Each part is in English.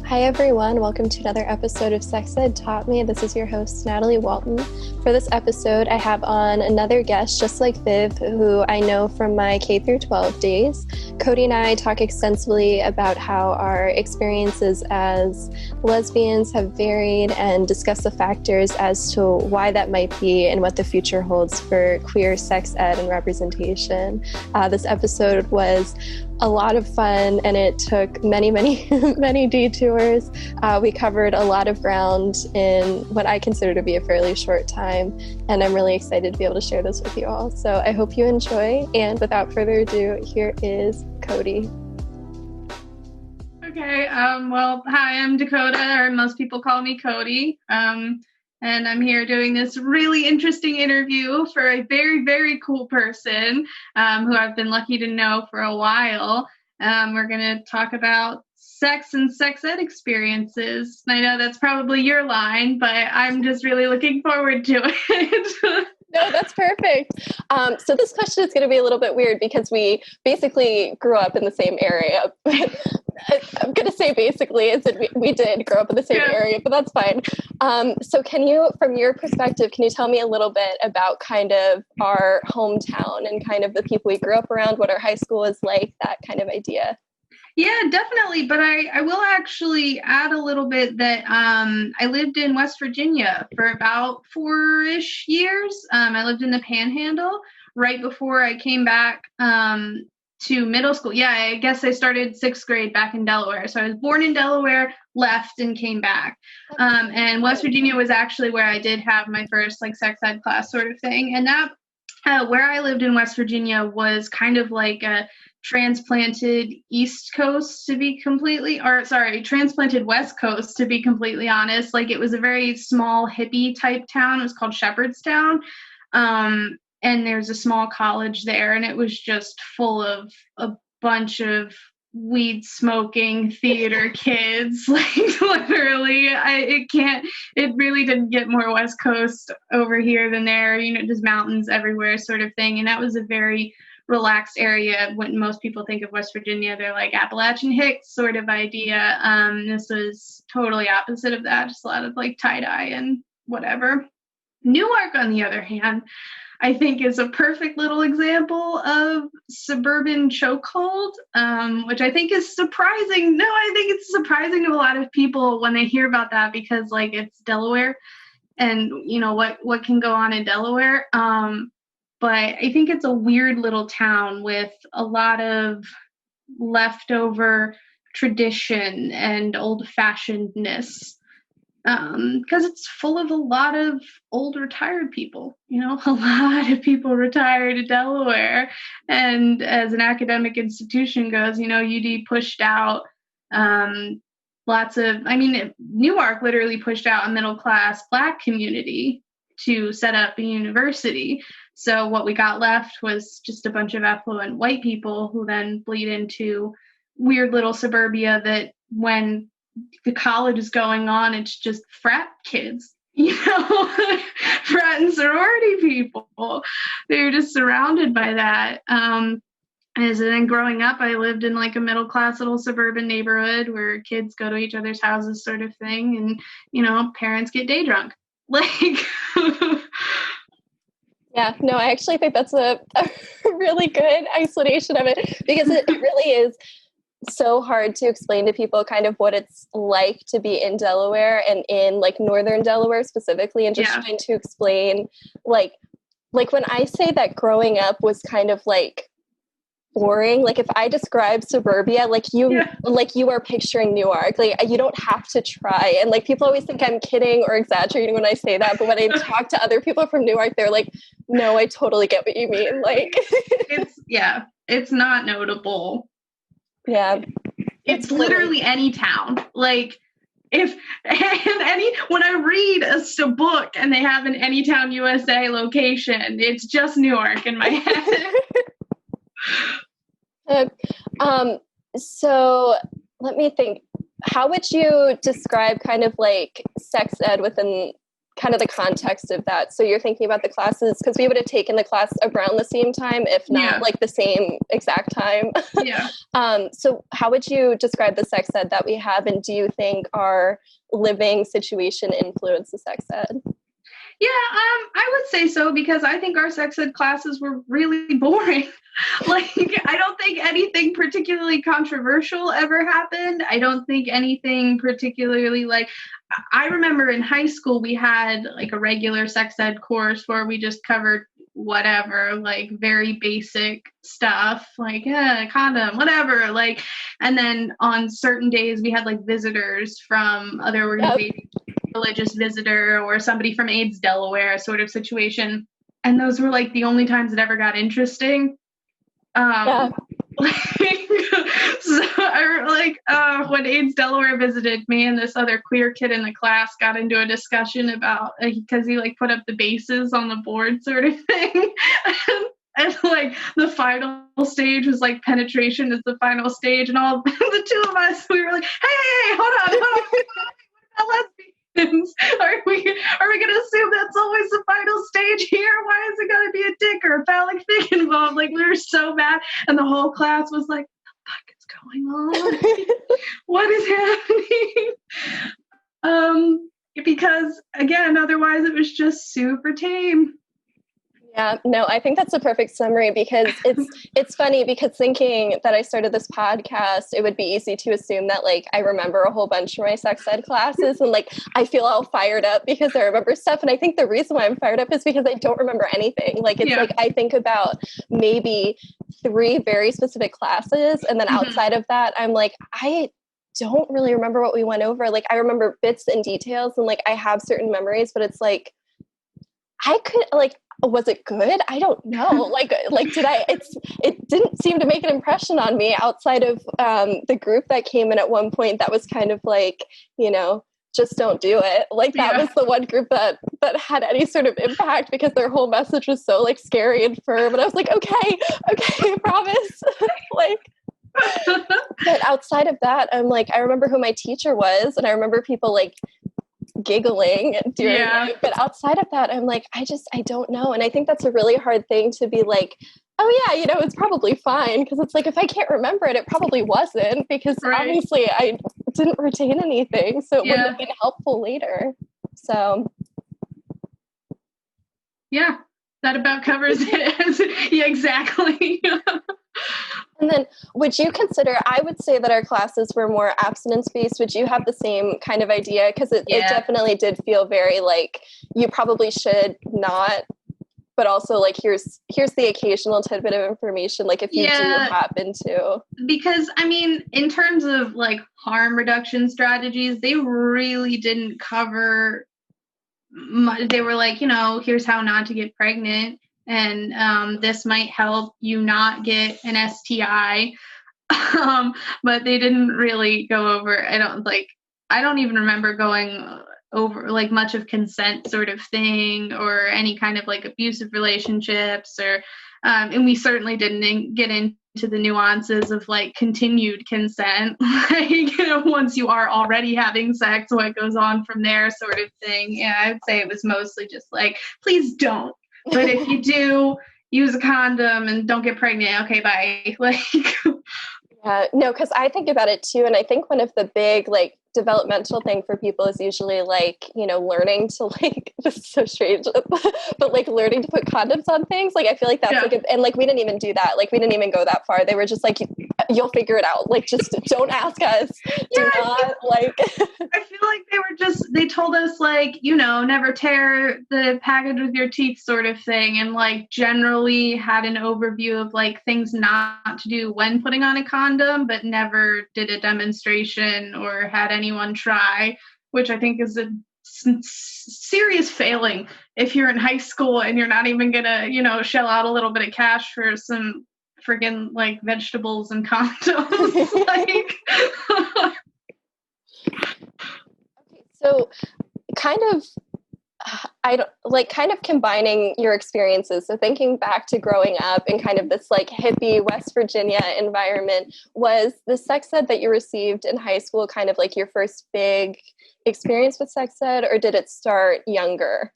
Hi everyone, welcome to another episode of Sex Ed Taught Me. This is your host, Natalie Walton. For this episode, I have on another guest, just like Viv, who I know from my K through 12 days. Cody and I talk extensively about how our experiences as lesbians have varied and discuss the factors as to why that might be and what the future holds for queer sex ed and representation. This episode was a lot of fun, and it took many, many detours. We covered a lot of ground in what I consider to be a fairly short time, and I'm really excited to be able to share this with you all. So I hope you enjoy, and without further ado, here is Cody. Okay, well, hi, I'm Dakota, or most people call me Cody, and I'm here doing this really interesting interview for a very, very cool person who I've been lucky to know for a while. We're going to talk about sex and sex ed experiences. I know that's probably your line, but I'm just really looking forward to it. No, that's perfect. So this question is going to be a little bit weird because we basically grew up in the same area. I'm going to say basically, is that we did grow up in the same area, but that's fine. So can you, from your perspective, can you tell me a little bit about kind of our hometown and kind of the people we grew up around, what our high school is like, that kind of idea? Yeah, definitely. But I will actually add a little bit that I lived in West Virginia for about 4-ish years. I lived in the Panhandle right before I came back to middle school. Yeah, I guess I started 6th grade back in Delaware. So I was born in Delaware, left, and came back. And West Virginia was actually where I did have my first sex ed class sort of thing. And that where I lived in West Virginia was kind of like a transplanted East Coast transplanted West Coast to be completely honest. It was a very small hippie type town. It was called Shepherdstown. And there's a small college there, and it was just full of a bunch of weed smoking theater kids. Literally, it really didn't get more West Coast over here than there, just mountains everywhere sort of thing. And that was a very relaxed area. When most people think of West Virginia, they're like Appalachian Hicks sort of idea. This was totally opposite of that, just a lot of tie-dye and whatever. Newark, on the other hand, I think is a perfect little example of suburban chokehold, which I think is surprising. No, I think it's surprising to a lot of people when they hear about that because it's Delaware and what can go on in Delaware. But I think it's a weird little town with a lot of leftover tradition and old-fashionedness. Because it's full of a lot of old retired people, a lot of people retired to Delaware. And as an academic institution goes, UD pushed out Newark literally pushed out a middle-class Black community to set up a university. So what we got left was just a bunch of affluent white people who then bleed into weird little suburbia that when the college is going on, it's just frat kids, frat and sorority people. They're just surrounded by that. As then growing up, I lived in a middle-class little suburban neighborhood where kids go to each other's houses sort of thing. And, parents get day drunk. Yeah, no, I actually think that's a really good explanation of it because it really is so hard to explain to people kind of what it's like to be in Delaware and in northern Delaware specifically, and just trying to explain like when I say that growing up was kind of boring, if I describe suburbia, you are picturing Newark, you don't have to try. And people always think I'm kidding or exaggerating when I say that, but when I talk to other people from Newark, they're like, no, I totally get what you mean. It's not notable. Yeah. It's literally any town. When I read a book and they have an Anytown USA location, it's just Newark in my head. So let me think. How would you describe kind of sex ed within kind of the context of that. So you're thinking about the classes, because we would have taken the class around the same time, if not like the same exact time. Yeah. So how would you describe the sex ed that we have, and do you think our living situation influenced the sex ed? Yeah, I would say so, because I think our sex ed classes were really boring. Like, I don't think anything particularly controversial ever happened. I don't think anything particularly like, I remember in high school, we had like a regular sex ed course where we just covered whatever, like very basic stuff, like condom, whatever. Like, and then on certain days we had like visitors from other organizations, religious visitor or somebody from AIDS Delaware sort of situation. And those were like the only times it ever got interesting. Like, so I like when AIDS Delaware visited, me and this other queer kid in the class got into a discussion about, because he like put up the bases on the board sort of thing. And like the final stage was like penetration is the final stage, and all the two of us, we were like, hey, hold on. What about lesbians? Are we gonna assume that's always the final stage here? Why is it gonna be a dick or a phallic thing involved? Like, we were so mad, and the whole class was like, what the fuck is going on? What is happening? Because again, otherwise it was just super tame. Yeah, no, I think that's a perfect summary, because it's funny, because thinking that I started this podcast, it would be easy to assume that like I remember a whole bunch of my sex ed classes, and like I feel all fired up because I remember stuff. And I think the reason why I'm fired up is because I don't remember anything. Like, it's like I think about maybe 3 very specific classes, and then outside of that, I'm like, I don't really remember what we went over. Like, I remember bits and details, and like I have certain memories, but it's like I could like, was it good? I don't know. Like it didn't seem to make an impression on me outside of the group that came in at one point that was kind of like, just don't do it. Like, that was the one group that had any sort of impact, because their whole message was so like scary and firm. And I was like, okay, I promise. Like, but outside of that, I'm like, I remember who my teacher was, and I remember people like giggling during it. But outside of that, I'm like, I don't know. And I think that's a really hard thing to be like, oh yeah, it's probably fine. Because it's like, if I can't remember it, it probably wasn't, because obviously I didn't retain anything, so it wouldn't have been helpful later. So yeah, that about covers it. Yeah, exactly. And then would you consider, I would say that our classes were more abstinence-based. Would you have the same kind of idea? Because it definitely did feel very like, you probably should not, but also like, here's the occasional tidbit of information, like if you do happen to. Because, I mean, in terms of like harm reduction strategies, they really didn't cover much. They were like, here's how not to get pregnant. And this might help you not get an STI. But they didn't really go over, I don't even remember going over like much of consent sort of thing, or any kind of like abusive relationships, or and we certainly didn't get into the nuances of like continued consent, like, once you are already having sex, what goes on from there sort of thing. Yeah, I would say it was mostly just like, please don't. But if you do, use a condom and don't get pregnant. Okay, bye. Like, no, because I think about it too, and I think one of the big like developmental thing for people is usually like, learning to like, this is so strange, but like learning to put condoms on things. Like, I feel like that's and like we didn't even do that. Like, we didn't even go that far. They were just like, you'll figure it out. Like, just don't ask us. Do not like. I feel like they told us like, never tear the package with your teeth sort of thing. And like generally had an overview of like things not to do when putting on a condom, but never did a demonstration or had anyone try, which I think is a serious failing if you're in high school and you're not even gonna, shell out a little bit of cash for some friggin' like vegetables and condoms. Like, okay, so kind of, I don't like kind of combining your experiences. So thinking back to growing up in kind of this like hippie West Virginia environment, was the sex ed that you received in high school kind of like your first big experience with sex ed, or did it start younger?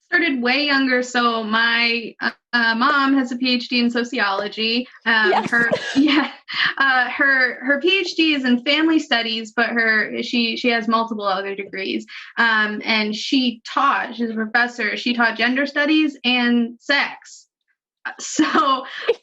Started way younger. So my mom has a PhD in sociology. Yes. Her PhD is in family studies, but she has multiple other degrees. And she's a professor. She taught gender studies and sex. So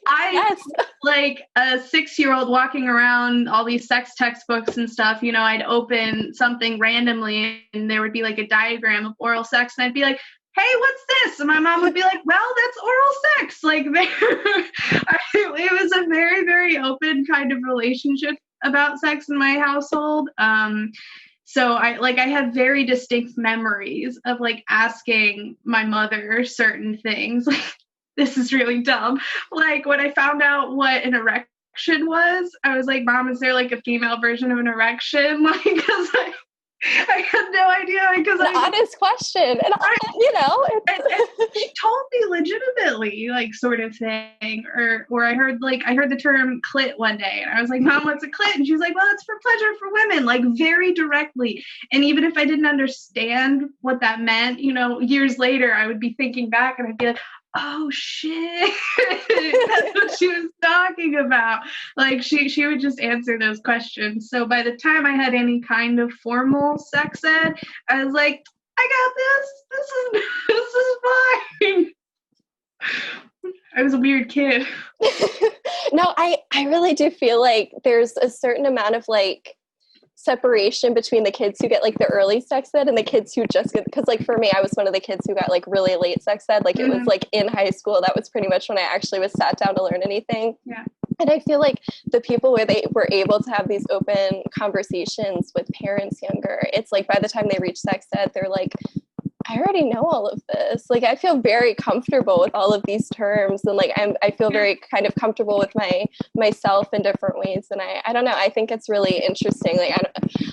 I Yes. like a 6-year-old walking around all these sex textbooks and stuff, I'd open something randomly and there would be like a diagram of oral sex and I'd be like, hey, what's this? And my mom would be like, well, that's oral sex. Like it was a very, very open kind of relationship about sex in my household. So I have very distinct memories of like asking my mother certain things. Like, this is really dumb. Like when I found out what an erection was, I was like, Mom, is there like a female version of an erection? Like, because I had no idea, because an honest question, and and she told me legitimately, like, sort of thing, or I heard the term clit one day, and I was like, Mom, what's a clit? And she was like, well, it's for pleasure for women, like very directly. And even if I didn't understand what that meant, years later, I would be thinking back and I'd be like, oh shit, that's what she was talking about. Like she would just answer those questions. So by the time I had any kind of formal sex ed, I was like, I got this. This is fine. I was a weird kid. No, I really do feel like there's a certain amount of like separation between the kids who get like the early sex ed and the kids who just get, because like for me, I was one of the kids who got like really late sex ed. Like it was like in high school, that was pretty much when I actually was sat down to learn anything. Yeah. And I feel like the people where they were able to have these open conversations with parents younger, it's like by the time they reach sex ed, they're like, I already know all of this. Like, I feel very comfortable with all of these terms. And like, I feel very kind of comfortable with myself in different ways. And I don't know, I think it's really interesting. Like,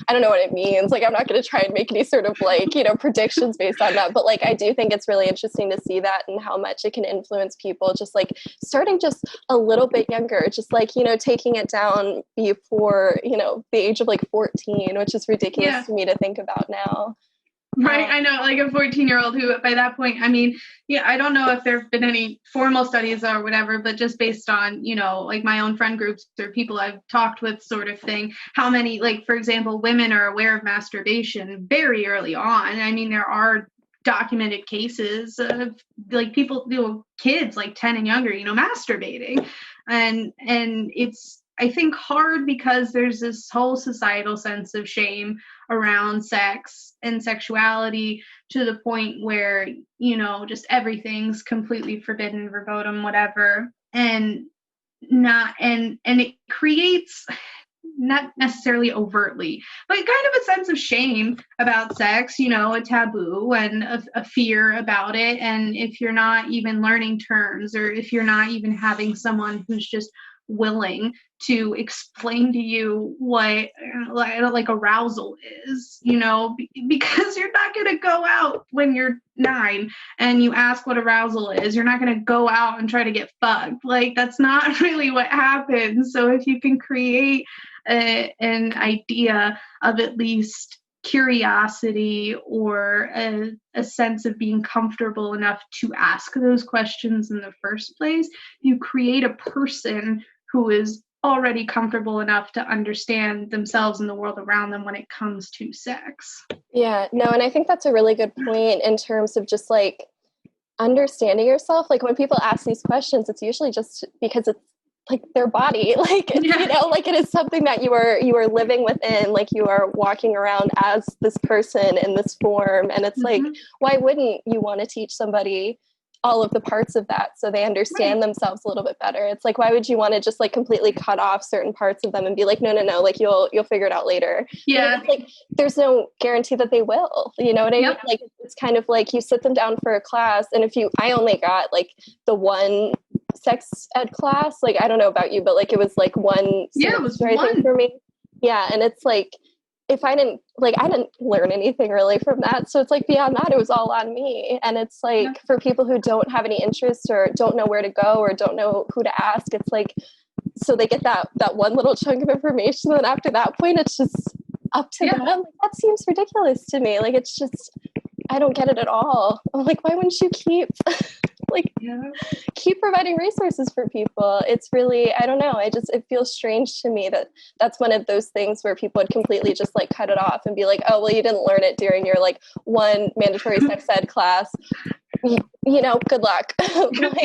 I don't know what it means. Like, I'm not going to try and make any sort of like, predictions based on that. But like, I do think it's really interesting to see that and how much it can influence people, just like starting just a little bit younger, just like, taking it down before, the age of like 14, which is ridiculous to me to think about now. Right. I know, like a 14-year-old who by that point, I mean, I don't know if there have been any formal studies or whatever, but just based on, like my own friend groups or people I've talked with sort of thing, how many, like, for example, women are aware of masturbation very early on. I mean, there are documented cases of like people, kids like 10 and younger, masturbating. And it's, I think, hard because there's this whole societal sense of shame around sex and sexuality to the point where, just everything's completely forbidden, verboten, whatever. And it creates, not necessarily overtly, but kind of a sense of shame about sex, a taboo and a fear about it. And if you're not even learning terms, or if you're not even having someone who's just willing to explain to you what like arousal is, because you're not going to go out when you're 9 and you ask what arousal is. You're not going to go out and try to get fucked. Like, that's not really what happens. So if you can create an idea of at least curiosity or a sense of being comfortable enough to ask those questions in the first place, you create a person who is already comfortable enough to understand themselves and the world around them when it comes to sex. Yeah, no, and I think that's a really good point in terms of just like understanding yourself. Like when people ask these questions, it's usually just because it's like their body, like, like it is something that you are living within, like you are walking around as this person in this form. And it's like, why wouldn't you want to teach somebody all of the parts of that so they understand themselves a little bit better? It's like, why would you want to just like completely cut off certain parts of them and be like, no, like you'll figure it out later? Yeah. It's like, there's no guarantee that they will, you know what I mean? Like, it's kind of like you sit them down for a class, and I only got like the one sex ed class, like, I don't know about you, but like, it was like one it was one for me. Yeah. And it's like, if I didn't learn anything really from that. So it's like beyond that, it was all on me. And it's like for people who don't have any interest or don't know where to go or don't know who to ask, it's like, so they get that one little chunk of information. And after that point, it's just up to them. Like, that seems ridiculous to me. Like, it's just, I don't get it at all. I'm like, why wouldn't you keep providing resources for people? It's really, I don't know. It feels strange to me that that's one of those things where people would completely just like cut it off and be like, oh, well, you didn't learn it during your like one mandatory sex ed class. You know, good luck. Like,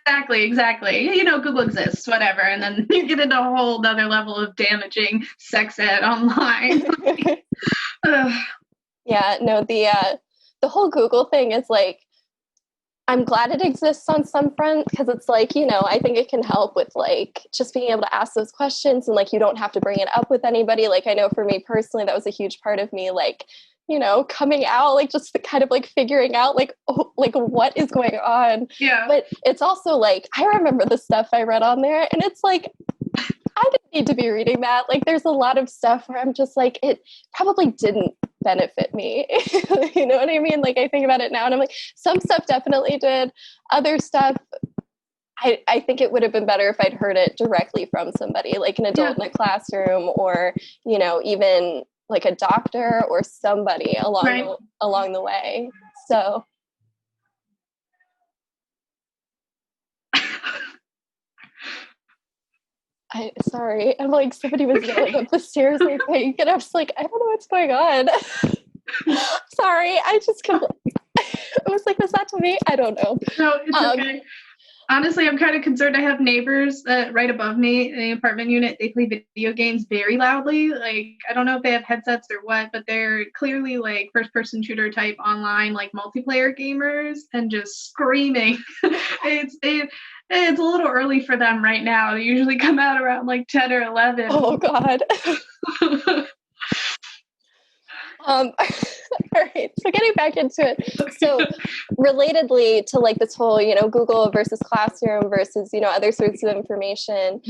exactly. You know, Google exists, whatever. And then you get into a whole other level of damaging sex ed online. Yeah, no, the whole Google thing is like, I'm glad it exists on some front because it's like, you know, I think it can help with like just being able to ask those questions and like you don't have to bring it up with anybody. Like, I know for me personally, that was a huge part of me, like, you know, coming out, like just the kind of like figuring out like, oh, like what is going on. Yeah. But it's also like, I remember the stuff I read on there and it's like, I didn't need to be reading that. Like, there's a lot of stuff where I'm just like, it probably didn't benefit me. You know what I mean? Like, I think about it now and I'm like, some stuff definitely did. Other stuff, I think it would have been better if I'd heard it directly from somebody, like an adult in a classroom or, you know, even like a doctor or somebody along the way. So. Sorry, I'm like, somebody was yelling up the stairs, I think, and I was like, I don't know what's going on. Sorry, I was like, was that to me? I don't know. No, it's okay. Honestly, I'm kind of concerned. I have neighbors right above me in the apartment unit. They play video games very loudly. Like, I don't know if they have headsets or what, but they're clearly like first-person shooter type online, like multiplayer gamers, and just screaming. It's a little early for them right now. They usually come out around like 10 or 11. Oh, God. All right, so getting back into it. So relatedly to like this whole, you know, Google versus classroom versus, you know, other sorts of information,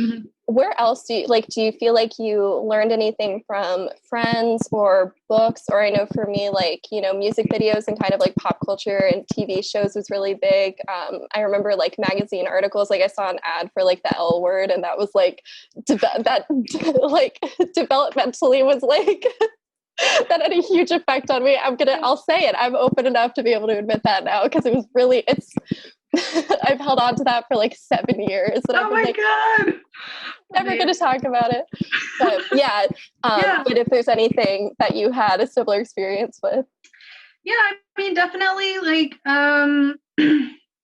where else do you feel like you learned anything from friends or books? Or I know for me, like, you know, music videos and kind of like pop culture and TV shows was really big. I remember like magazine articles, like I saw an ad for like the L word and that was like, that like developmentally was like, that had a huge effect on me. I'll say it. I'm open enough to be able to admit that now because it was really, I've held on to that for like 7 years. And oh my God. Never going to talk about it. But yeah. But if there's anything that you had a similar experience with. Yeah, I mean, definitely like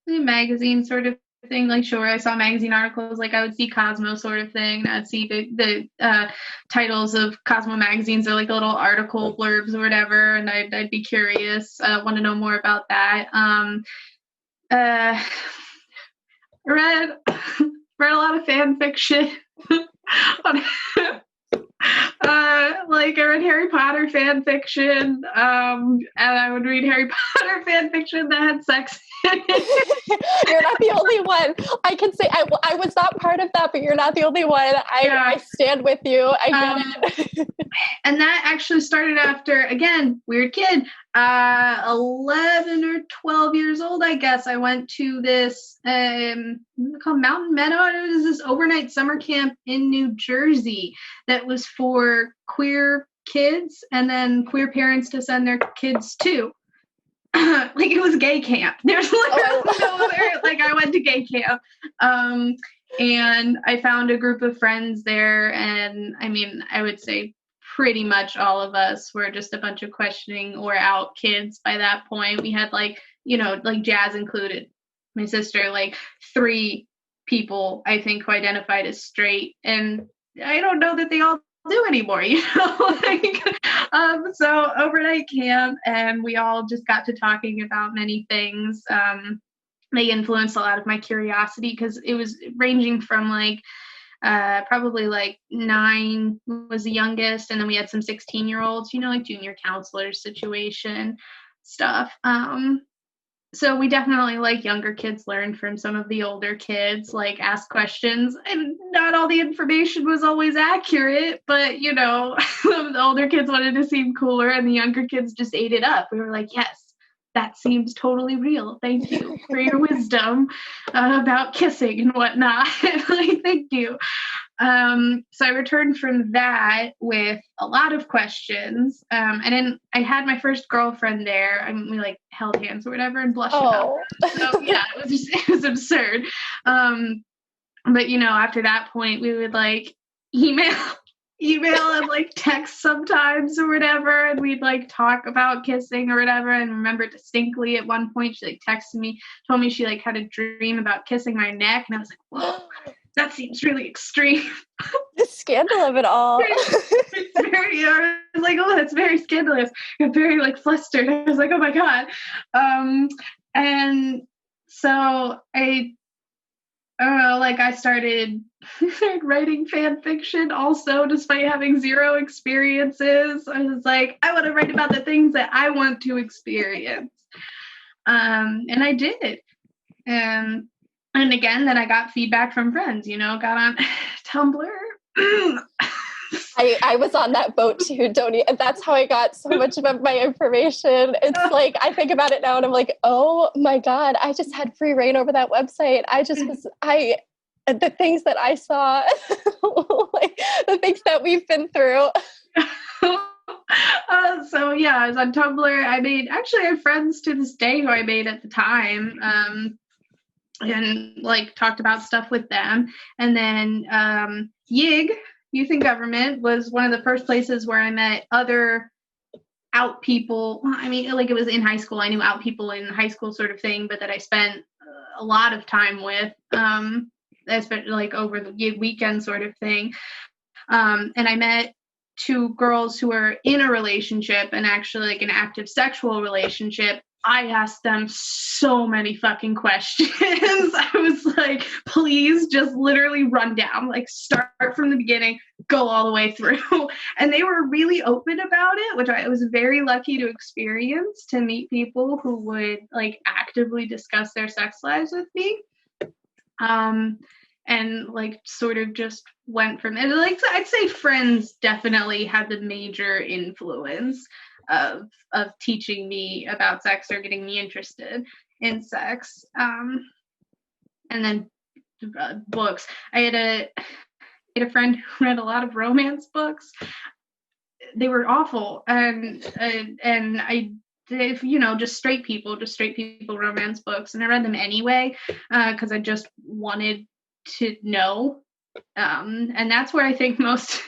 magazine sort of thing. Like, sure, I saw magazine articles, like I would see Cosmo sort of thing. I'd see the titles of Cosmo magazines or like little article blurbs or whatever, and I'd be curious, want to know more about that. Read a lot of fan fiction. Like I read Harry Potter fan fiction, and I would read Harry Potter fan fiction that had sex in it. You're not the only one. I can say I was not part of that, but you're not the only one. I stand with you. I get it. And that actually started after, again, weird kid, 11 or 12 years old, I guess. I went to this called Mountain Meadow. It was this overnight summer camp in New Jersey that was for queer kids and then queer parents to send their kids to. Like, it was gay camp. There's literally no other, like, I went to gay camp. And I found a group of friends there. And I mean, I would say pretty much all of us were just a bunch of questioning or out kids by that point. We had like, you know, like Jazz included, my sister, like 3 people, I think, who identified as straight. And I don't know that they all do anymore, you know, like, so overnight camp, and we all just got to talking about many things. They influenced a lot of my curiosity because it was ranging from like probably like 9 was the youngest, and then we had some 16-year-olds, you know, like junior counselor situation stuff. So we definitely, like, younger kids learn from some of the older kids, like, ask questions, and not all the information was always accurate, but, you know, the older kids wanted to seem cooler and the younger kids just ate it up. We were like, yes, that seems totally real. Thank you for your wisdom about kissing and whatnot. Like, thank you. So I returned from that with a lot of questions. And then I had my first girlfriend there, and we like held hands or whatever and blushed about that. So yeah, it was absurd. But you know, after that point, we would like email and like text sometimes or whatever, and we'd like talk about kissing or whatever. And remember distinctly at one point she like texted me, told me she like had a dream about kissing my neck, and I was like, whoa, that seems really extreme. The scandal of it all. It's very, I was like, oh, that's very scandalous. I'm very like flustered. I was like, oh my God. And so I don't know, like I started writing fan fiction also, despite having zero experiences. I was like, I want to write about the things that I want to experience. And I did. And again, then I got feedback from friends, you know, got on Tumblr. I was on that boat too, Doni, and that's how I got so much of my information. It's like, I think about it now and I'm like, oh my God, I just had free reign over that website. The things that I saw, like the things that we've been through. So yeah, I was on Tumblr. I have friends to this day who I made at the time. And like talked about stuff with them. And then YIG, Youth in Government, was one of the first places where I met other out people. I mean, like it was in high school. I knew out people in high school sort of thing, but that I spent a lot of time with, especially like over the YIG weekend sort of thing. And I met two girls who were in a relationship, and actually like an active sexual relationship. I asked them so many fucking questions. I was like, please just literally run down, like start from the beginning, go all the way through. And they were really open about it, which I was very lucky to experience, to meet people who would like actively discuss their sex lives with me. And like sort of just went from it. Like I'd say friends definitely had the major influence of teaching me about sex or getting me interested in sex. And then books. I had a friend who read a lot of romance books. They were awful, and I did, you know, just straight people romance books, and I read them anyway because I just wanted to know. And that's where I think most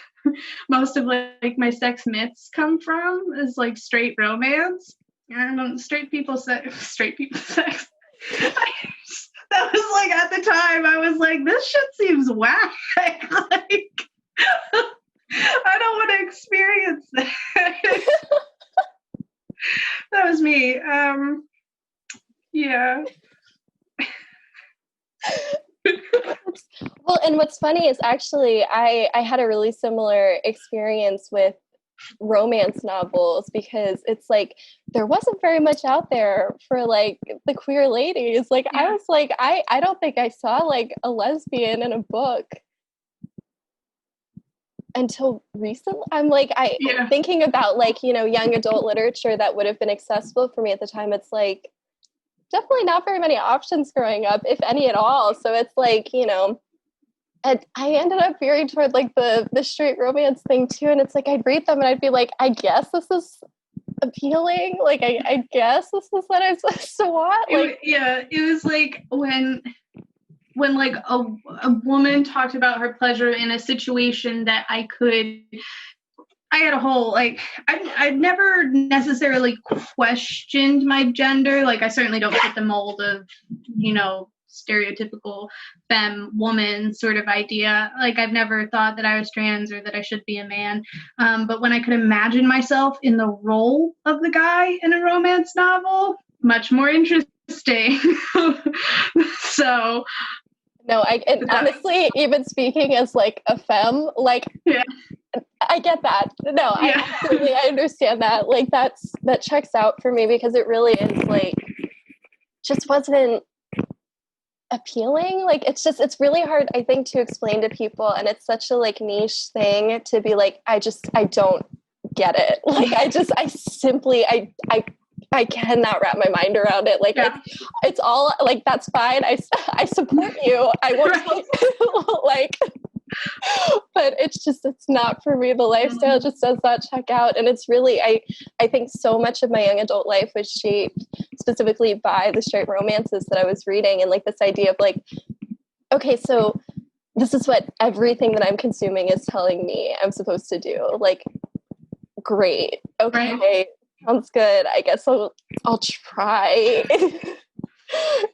of like my sex myths come from, is like straight romance and straight people sex. That was like, at the time I was like, this shit seems whack. Like I don't want to experience that. That was me. Yeah. Well, and what's funny is actually I had a really similar experience with romance novels, because it's like there wasn't very much out there for like the queer ladies. Like yeah. I was like, I don't think I saw like a lesbian in a book until recently. I'm like, thinking about like, you know, young adult literature that would have been accessible for me at the time. It's like definitely not very many options growing up, if any at all. So it's like, you know, and I ended up veering toward like the straight romance thing too. And it's like, I'd read them and I'd be like, I guess this is appealing. Like, I guess this is what I'm supposed to want. Like, it was like when like a woman talked about her pleasure in a situation that I had a whole, like, I'd never necessarily questioned my gender. Like, I certainly don't fit the mold of, you know, stereotypical femme woman sort of idea. Like, I've never thought that I was trans or that I should be a man. But when I could imagine myself in the role of the guy in a romance novel, much more interesting. So... No, honestly, even speaking as like a femme, like, yeah. I get that. No, yeah. I understand that. Like that checks out for me, because it really is like, just wasn't appealing. Like, it's really hard, I think, to explain to people. And it's such a like niche thing to be like, I don't get it. Like, I cannot wrap my mind around it. Like, it's all like, that's fine. I support you. I won't like, but it's not for me. The lifestyle just does not check out. And it's really, I think so much of my young adult life was shaped specifically by the straight romances that I was reading. And like this idea of like, okay, so this is what everything that I'm consuming is telling me I'm supposed to do. Like, great. Okay. Right. Sounds good. I guess I'll try.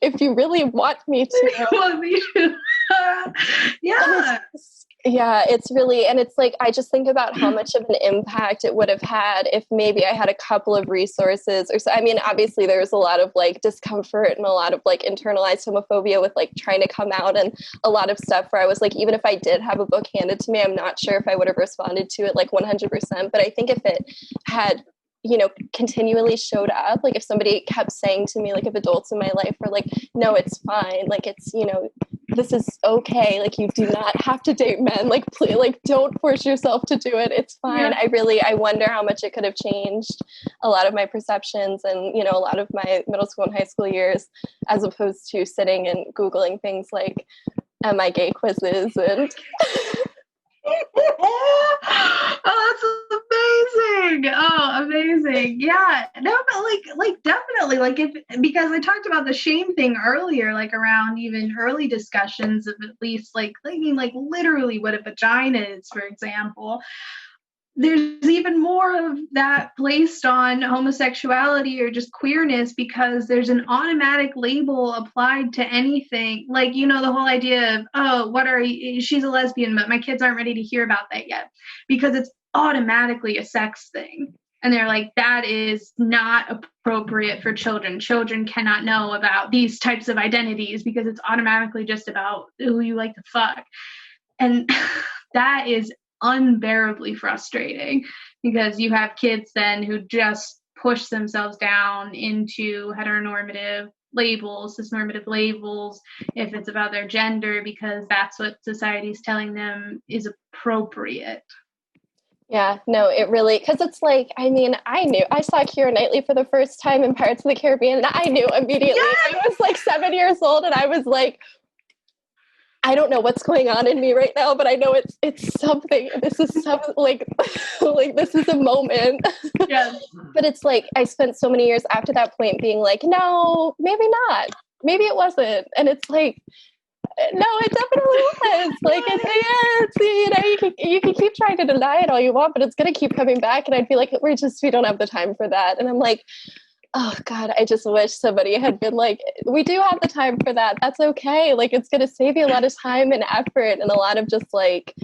If you really want me to. Yeah, it's really, and it's like, I just think about how much of an impact it would have had if maybe I had a couple of resources or so. I mean, obviously there was a lot of like discomfort and a lot of like internalized homophobia with like trying to come out, and a lot of stuff where I was like, even if I did have a book handed to me, I'm not sure if I would have responded to it like 100%. But I think if it had, you know, continually showed up, like if somebody kept saying to me, like if adults in my life were like, no, it's fine. Like, it's, you know, this is okay. Like, you do not have to date men. Like, please, like, don't force yourself to do it. It's fine. Yeah. I wonder how much it could have changed a lot of my perceptions and, you know, a lot of my middle school and high school years, as opposed to sitting and Googling things like, am I gay quizzes and... Oh, that's amazing. Oh, amazing. Yeah. No, but like definitely, like, because I talked about the shame thing earlier, like around even early discussions of at least like thinking like literally what a vagina is, for example. There's even more of that placed on homosexuality or just queerness because there's an automatic label applied to anything. Like, you know, the whole idea of, oh, she's a lesbian, but my kids aren't ready to hear about that yet, because it's automatically a sex thing. And they're like, that is not appropriate for children. Children cannot know about these types of identities because it's automatically just about who you like to fuck. And that is unbearably frustrating, because you have kids then who just push themselves down into heteronormative labels, cisnormative labels, if it's about their gender, because that's what society's telling them is appropriate. Yeah, no, it really, because it's like, I mean, I saw Keira Knightley for the first time in Pirates of the Caribbean, and I knew immediately. Yes! I was like 7 years old, and I was like, I don't know what's going on in me right now, but I know it's something. This is something like this is a moment. Yes. But it's like, I spent so many years after that point being like, no, maybe not. Maybe it wasn't. And it's like, no, it definitely was. Like, you can keep trying to deny it all you want, but it's going to keep coming back. And I'd be like, we don't have the time for that. And I'm like, oh God, I just wish somebody had been like, we do have the time for that. That's okay. Like, it's going to save you a lot of time and effort and a lot of just like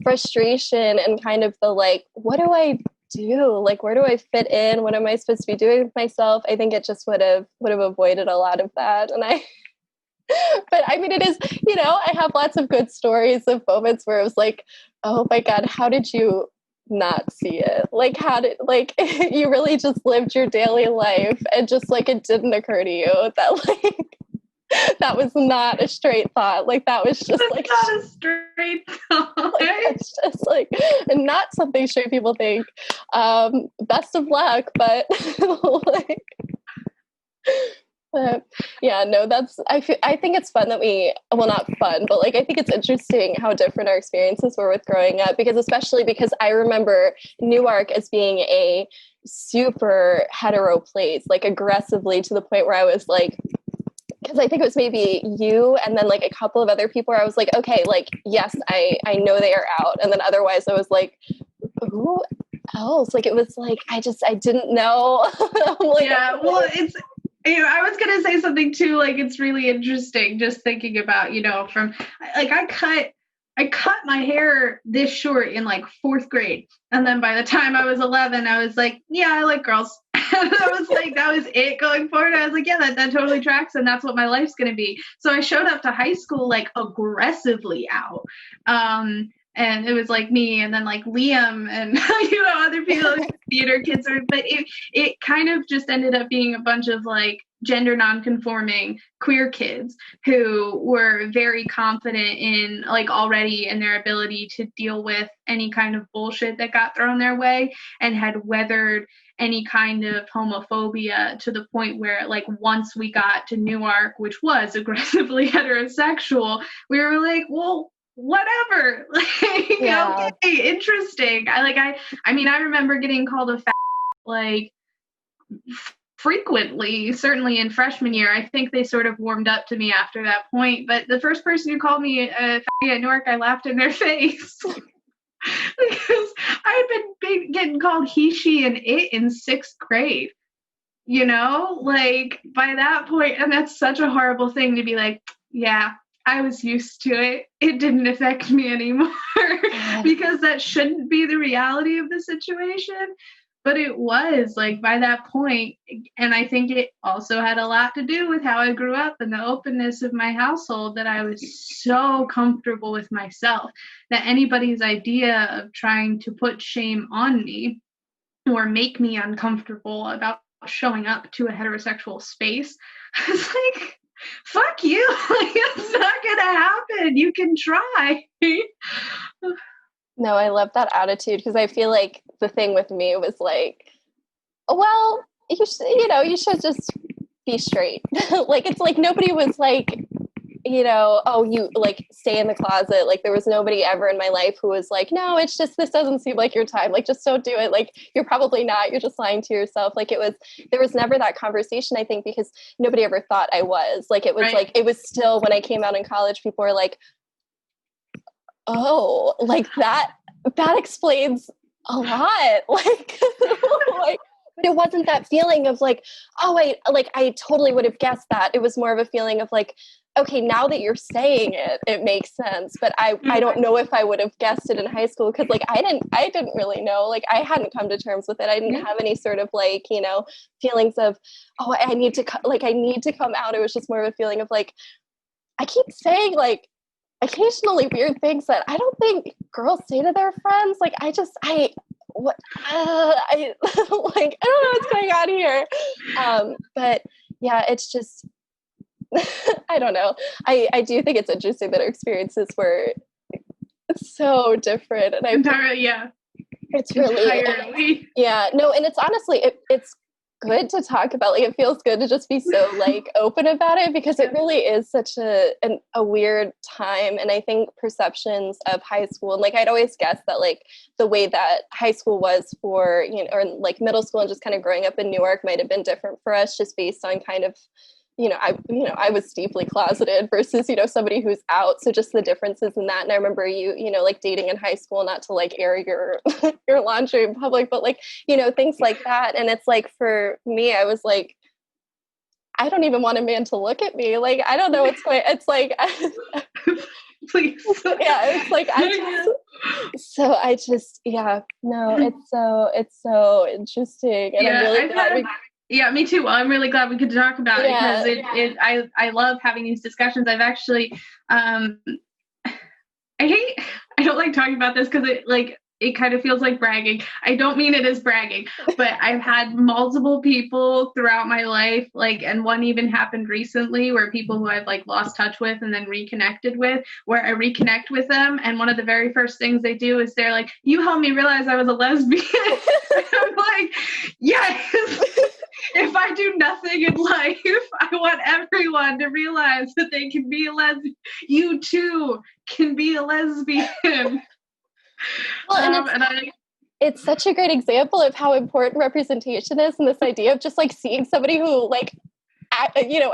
frustration and kind of the like, what do I do? Like, where do I fit in? What am I supposed to be doing with myself? I think it just would have avoided a lot of that. And but I mean, it is, you know, I have lots of good stories of moments where it was like, oh my God, how did you not see it? Like, how did, like, you really just lived your daily life and just like, it didn't occur to you that like, that was not a straight thought. Like, that was just like, not a straight thought. Like, it's just like, and not something straight people think. Best of luck, but like, yeah, no, I think it's fun that not fun, but like, I think it's interesting how different our experiences were with growing up, especially because I remember Newark as being a super hetero place, like aggressively, to the point where I was like, because I think it was maybe you and then like a couple of other people where I was like, okay, like, yes, I know they are out. And then otherwise I was like, who else? Like, it was like, I didn't know. Like, yeah, well, it's, you know, I was going to say something too, like, it's really interesting just thinking about, you know, from like, I cut my hair this short in like 4th grade. And then by the time I was 11, I was like, yeah, I like girls. And I was like, that was it going forward. I was like, yeah, that totally tracks. And that's what my life's going to be. So I showed up to high school, like, aggressively out. And it was like me and then like Liam and, you know, other people theater kids are, but it kind of just ended up being a bunch of like gender nonconforming queer kids who were very confident in like already in their ability to deal with any kind of bullshit that got thrown their way, and had weathered any kind of homophobia to the point where like once we got to Newark, which was aggressively heterosexual, we were like, well, whatever. Like, Yeah. okay, interesting. I mean, I remember getting called a fat like frequently, certainly in freshman year. I think they sort of warmed up to me after that point. But the first person who called me a fatty at Newark, I laughed in their face. Because I had been getting called he, she, and it in 6th grade. You know, like by that point, and that's such a horrible thing to be like, yeah, I was used to it. It didn't affect me anymore. Because that shouldn't be the reality of the situation. But it was like by that point, and I think it also had a lot to do with how I grew up and the openness of my household, that I was so comfortable with myself that anybody's idea of trying to put shame on me or make me uncomfortable about showing up to a heterosexual space, I was like, fuck you. Like, it's not gonna happen. You can try. No, I love that attitude, because I feel like the thing with me was like, well, you should just be straight. Like, it's like nobody was like, oh, you like stay in the closet. Like, there was nobody ever in my life who was like, no, it's just, this doesn't seem like your time. Like, just don't do it. Like, you're probably not, you're just lying to yourself. Like, there was never that conversation, I think, because nobody ever thought I was. Like, it was right. Like, it was still, when I came out in college, people were like, oh, like that explains a lot. Like, like, but it wasn't that feeling of like, oh, I totally would have guessed that. It was more of a feeling of like, okay, now that you're saying it, it makes sense. But I don't know if I would have guessed it in high school, because like I didn't really know. Like, I hadn't come to terms with it. I didn't have any sort of like, feelings of, oh, I need to come out. It was just more of a feeling of like, I keep saying like occasionally weird things that I don't think girls say to their friends. Like, I like, I don't know what's going on here. But yeah, it's just, I don't know. I do think it's interesting that our experiences were so different, and it's really, yeah, no, and it's honestly, it's good to talk about. Like, it feels good to just be so like open about it, because it really is such a weird time. And I think perceptions of high school, and like I'd always guessed that like the way that high school was for, or like middle school and just kind of growing up in Newark might have been different for us, just based on kind of, I was deeply closeted versus, somebody who's out. So just the differences in that. And I remember you like dating in high school, not to like air your laundry in public, but like, things like that. And it's like, for me, I was like, I don't even want a man to look at me. Like, I don't know what's going, it's like, please. Yeah. It's like, it's so interesting. And I'm really glad yeah, me too. Well, I'm really glad we could talk about it, because I love having these discussions. I've actually, I don't like talking about this, because it kind of feels like bragging. I don't mean it as bragging, but I've had multiple people throughout my life, like, and one even happened recently, where people who I've like lost touch with and then reconnected with, where I reconnect with them, and one of the very first things they do is they're like, you helped me realize I was a lesbian. I'm like, yes. If I do nothing in life, I want everyone to realize that they can be a lesbian. You too can be a lesbian. Well, it's such a great example of how important representation is, and this idea of just like seeing somebody who like,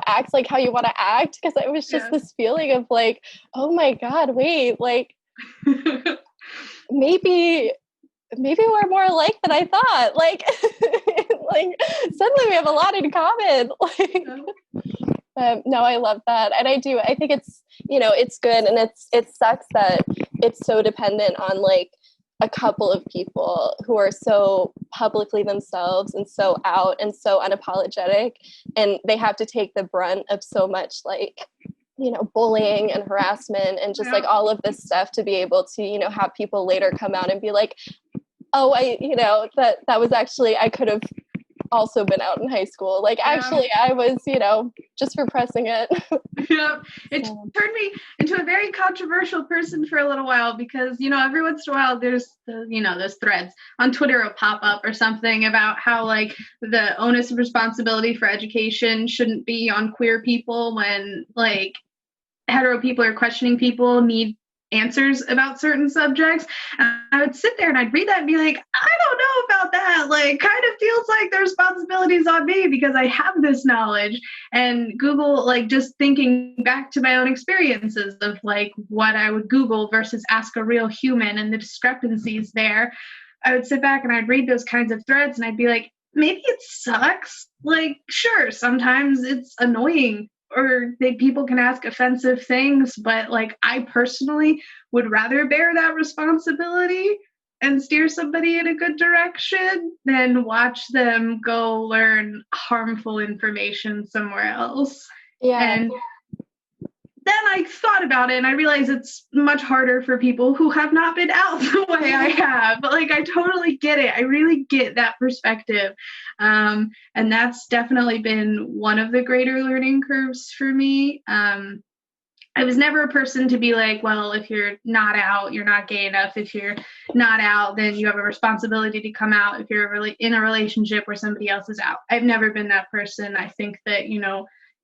acts like how you want to act. Because it was just this feeling of like, oh my God, wait, like maybe we're more alike than I thought. Like, like suddenly we have a lot in common. Like, no, I love that. And I think it's, it's good. And it sucks that it's so dependent on like a couple of people who are so publicly themselves and so out and so unapologetic. And they have to take the brunt of so much like, bullying and harassment and just like all of this stuff to be able to, have people later come out and be like, Oh, that was actually, I could have also been out in high school. Like, actually, I was, just repressing it. Yeah, it turned me into a very controversial person for a little while because, every once in a while there's, those threads on Twitter will pop up or something about how, like, the onus of responsibility for education shouldn't be on queer people when, like, hetero people or questioning people need answers about certain subjects. And I would sit there and I'd read that and be like, I don't know about that. Like, kind of feels like the responsibility's on me because I have this knowledge. And Google, like, just thinking back to my own experiences of like what I would Google versus ask a real human and the discrepancies there, I would sit back and I'd read those kinds of threads and I'd be like, maybe it sucks. Like, sure, sometimes it's annoying or people can ask offensive things, but like I personally would rather bear that responsibility and steer somebody in a good direction than watch them go learn harmful information somewhere else. Yeah. And then I thought about it and I realized it's much harder for people who have not been out the way I have. But like, I totally get it. I really get that perspective. And that's definitely been one of the greater learning curves for me. I was never a person to be like, well, if you're not out, you're not gay enough. If you're not out, then you have a responsibility to come out if you're really in a relationship where somebody else is out. I've never been that person. I think that,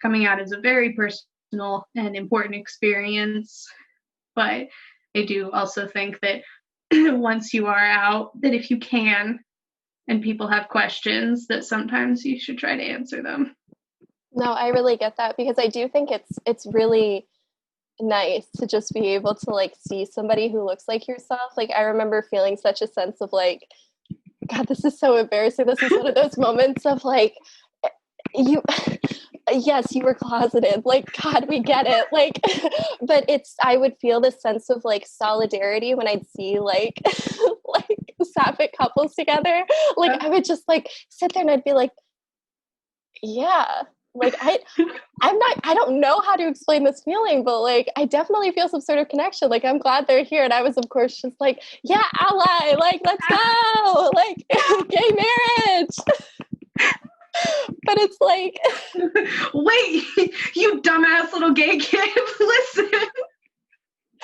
coming out is a very personal and important experience, but I do also think that once you are out, that if you can and people have questions, that sometimes you should try to answer them. No, I really get that because I do think it's really nice to just be able to like see somebody who looks like yourself. Like, I remember feeling such a sense of like, God, this is so embarrassing. This is one of those moments of like, yes, you were closeted. Like, God, we get it. Like, but I would feel this sense of like solidarity when I'd see like, like sapphic couples together. Like, I would just like sit there and I'd be like, yeah, like I don't know how to explain this feeling, but like, I definitely feel some sort of connection. Like, I'm glad they're here. And I was, of course, just like, yeah, ally, like, let's go, like, gay marriage. But it's like, wait, you dumbass little gay kid, listen.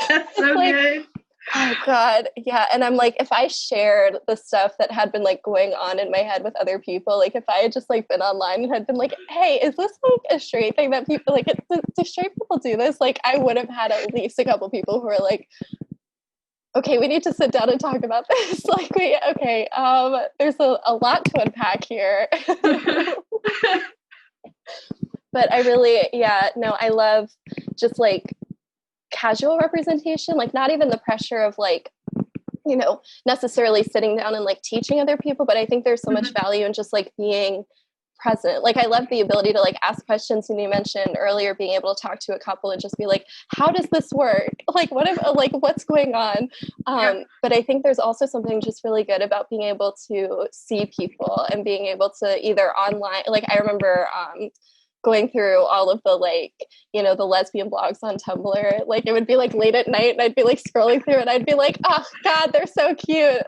That's so like, good. Oh God. Yeah. And I'm like, if I shared the stuff that had been like going on in my head with other people, like if I had just like been online and had been like, hey, is this like a straight thing that people like, do straight people do this? Like, I would have had at least a couple people who are like, okay, we need to sit down and talk about this. Like, there's a lot to unpack here. But I really, I love just like casual representation, like not even the pressure of like, necessarily sitting down and like teaching other people, but I think there's so much value in just like being present. Like, I love the ability to like ask questions. And you mentioned earlier being able to talk to a couple and just be like, how does this work? Like, what's going on? But I think there's also something just really good about being able to see people and being able to either online, like I remember, going through all of the like, the lesbian blogs on Tumblr. Like, it would be like late at night and I'd be like scrolling through and I'd be like, oh God, they're so cute.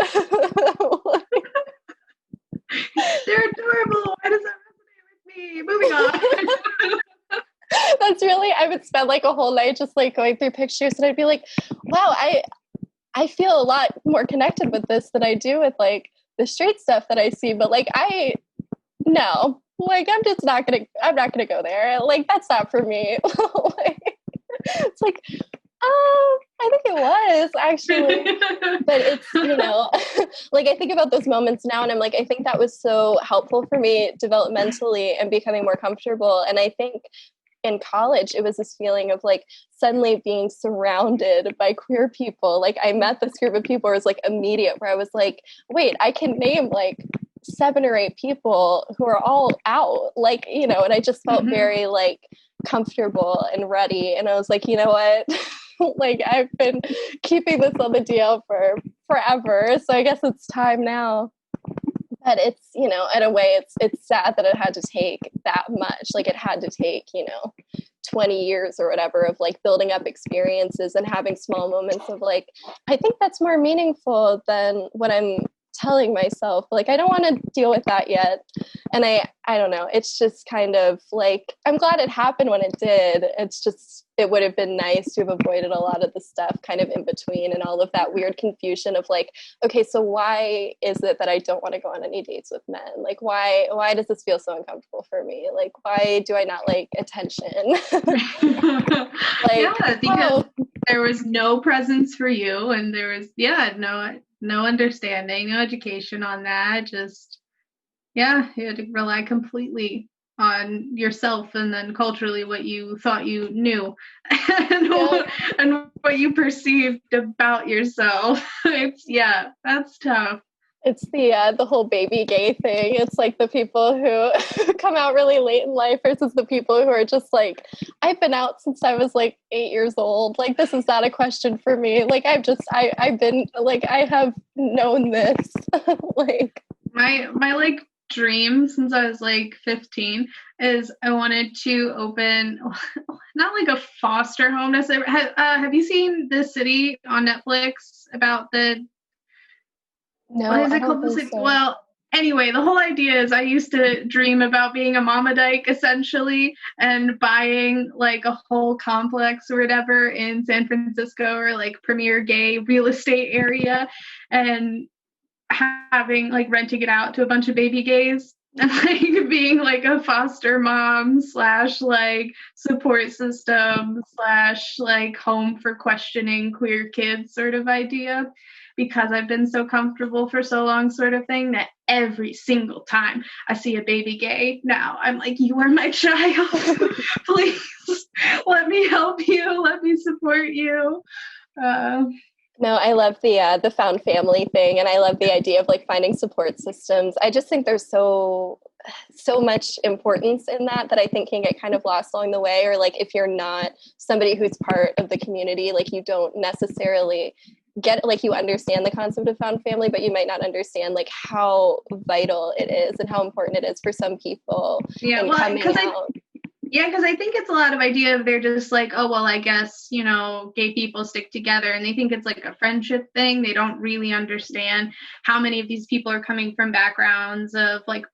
They're adorable. Why does that resonate with me? Moving on. That's really, I would spend like a whole night just like going through pictures and I'd be like, wow, I feel a lot more connected with this than I do with like the straight stuff that I see. But like, no. Like, I'm not gonna go there. Like, that's not for me. Like, it's like, I think it was actually, but it's, like, I think about those moments now and I'm like, I think that was so helpful for me developmentally and becoming more comfortable. And I think in college, it was this feeling of like suddenly being surrounded by queer people. Like, I met this group of people where it was like immediate, where I was like, wait, I can name like 7 or 8 people who are all out, like, and I just felt very like comfortable and ready. And I was like, you know what? Like, I've been keeping this on the DL for forever. So I guess it's time now. But it's, in a way, it's sad that it had to take that much. Like, it had to take, 20 years or whatever of like building up experiences and having small moments of like, I think that's more meaningful than what I'm telling myself, like, I don't want to deal with that yet. And I don't know. It's just kind of like, I'm glad it happened when it did. It's just, it would have been nice to have avoided a lot of the stuff kind of in between and all of that weird confusion of like, okay, so why is it that I don't want to go on any dates with men? Like, why does this feel so uncomfortable for me? Like, why do I not like attention? Like, yeah, because there was no presence for you, and there was no understanding, no education on that. Just you had to rely completely on yourself and then culturally what you thought you knew and what you perceived about yourself. That's tough. It's the whole baby gay thing. It's like the people who come out really late in life versus the people who are just like, I've been out since I was like 8 years old. Like, this is not a question for me. Like, I've been like, I have known this. Like, my like dream since I was like 15 is I wanted to open not like a foster home necessarily. Have you seen The City on Netflix about the no, what is I it don't called? think so. Well, anyway, the whole idea is I used to dream about being a mama dyke essentially and buying like a whole complex or whatever in San Francisco or like premier gay real estate area and having like renting it out to a bunch of baby gays and like being like a foster mom slash like support system slash like home for questioning queer kids sort of idea because I've been so comfortable for so long sort of thing that every single time I see a baby gay now I'm like, you are my child. Please let me help you, let me support you. No, I love the found family thing, and I love the idea of like finding support systems. I just think there's so much importance in that I think can get kind of lost along the way. Or like if you're not somebody who's part of the community, like you don't necessarily get like you understand the concept of found family, but you might not understand like how vital it is and how important it is for some people in coming out. Yeah, because I think it's a lot of idea of they're just like, oh, well, I guess, gay people stick together and they think it's like a friendship thing. They don't really understand how many of these people are coming from backgrounds of like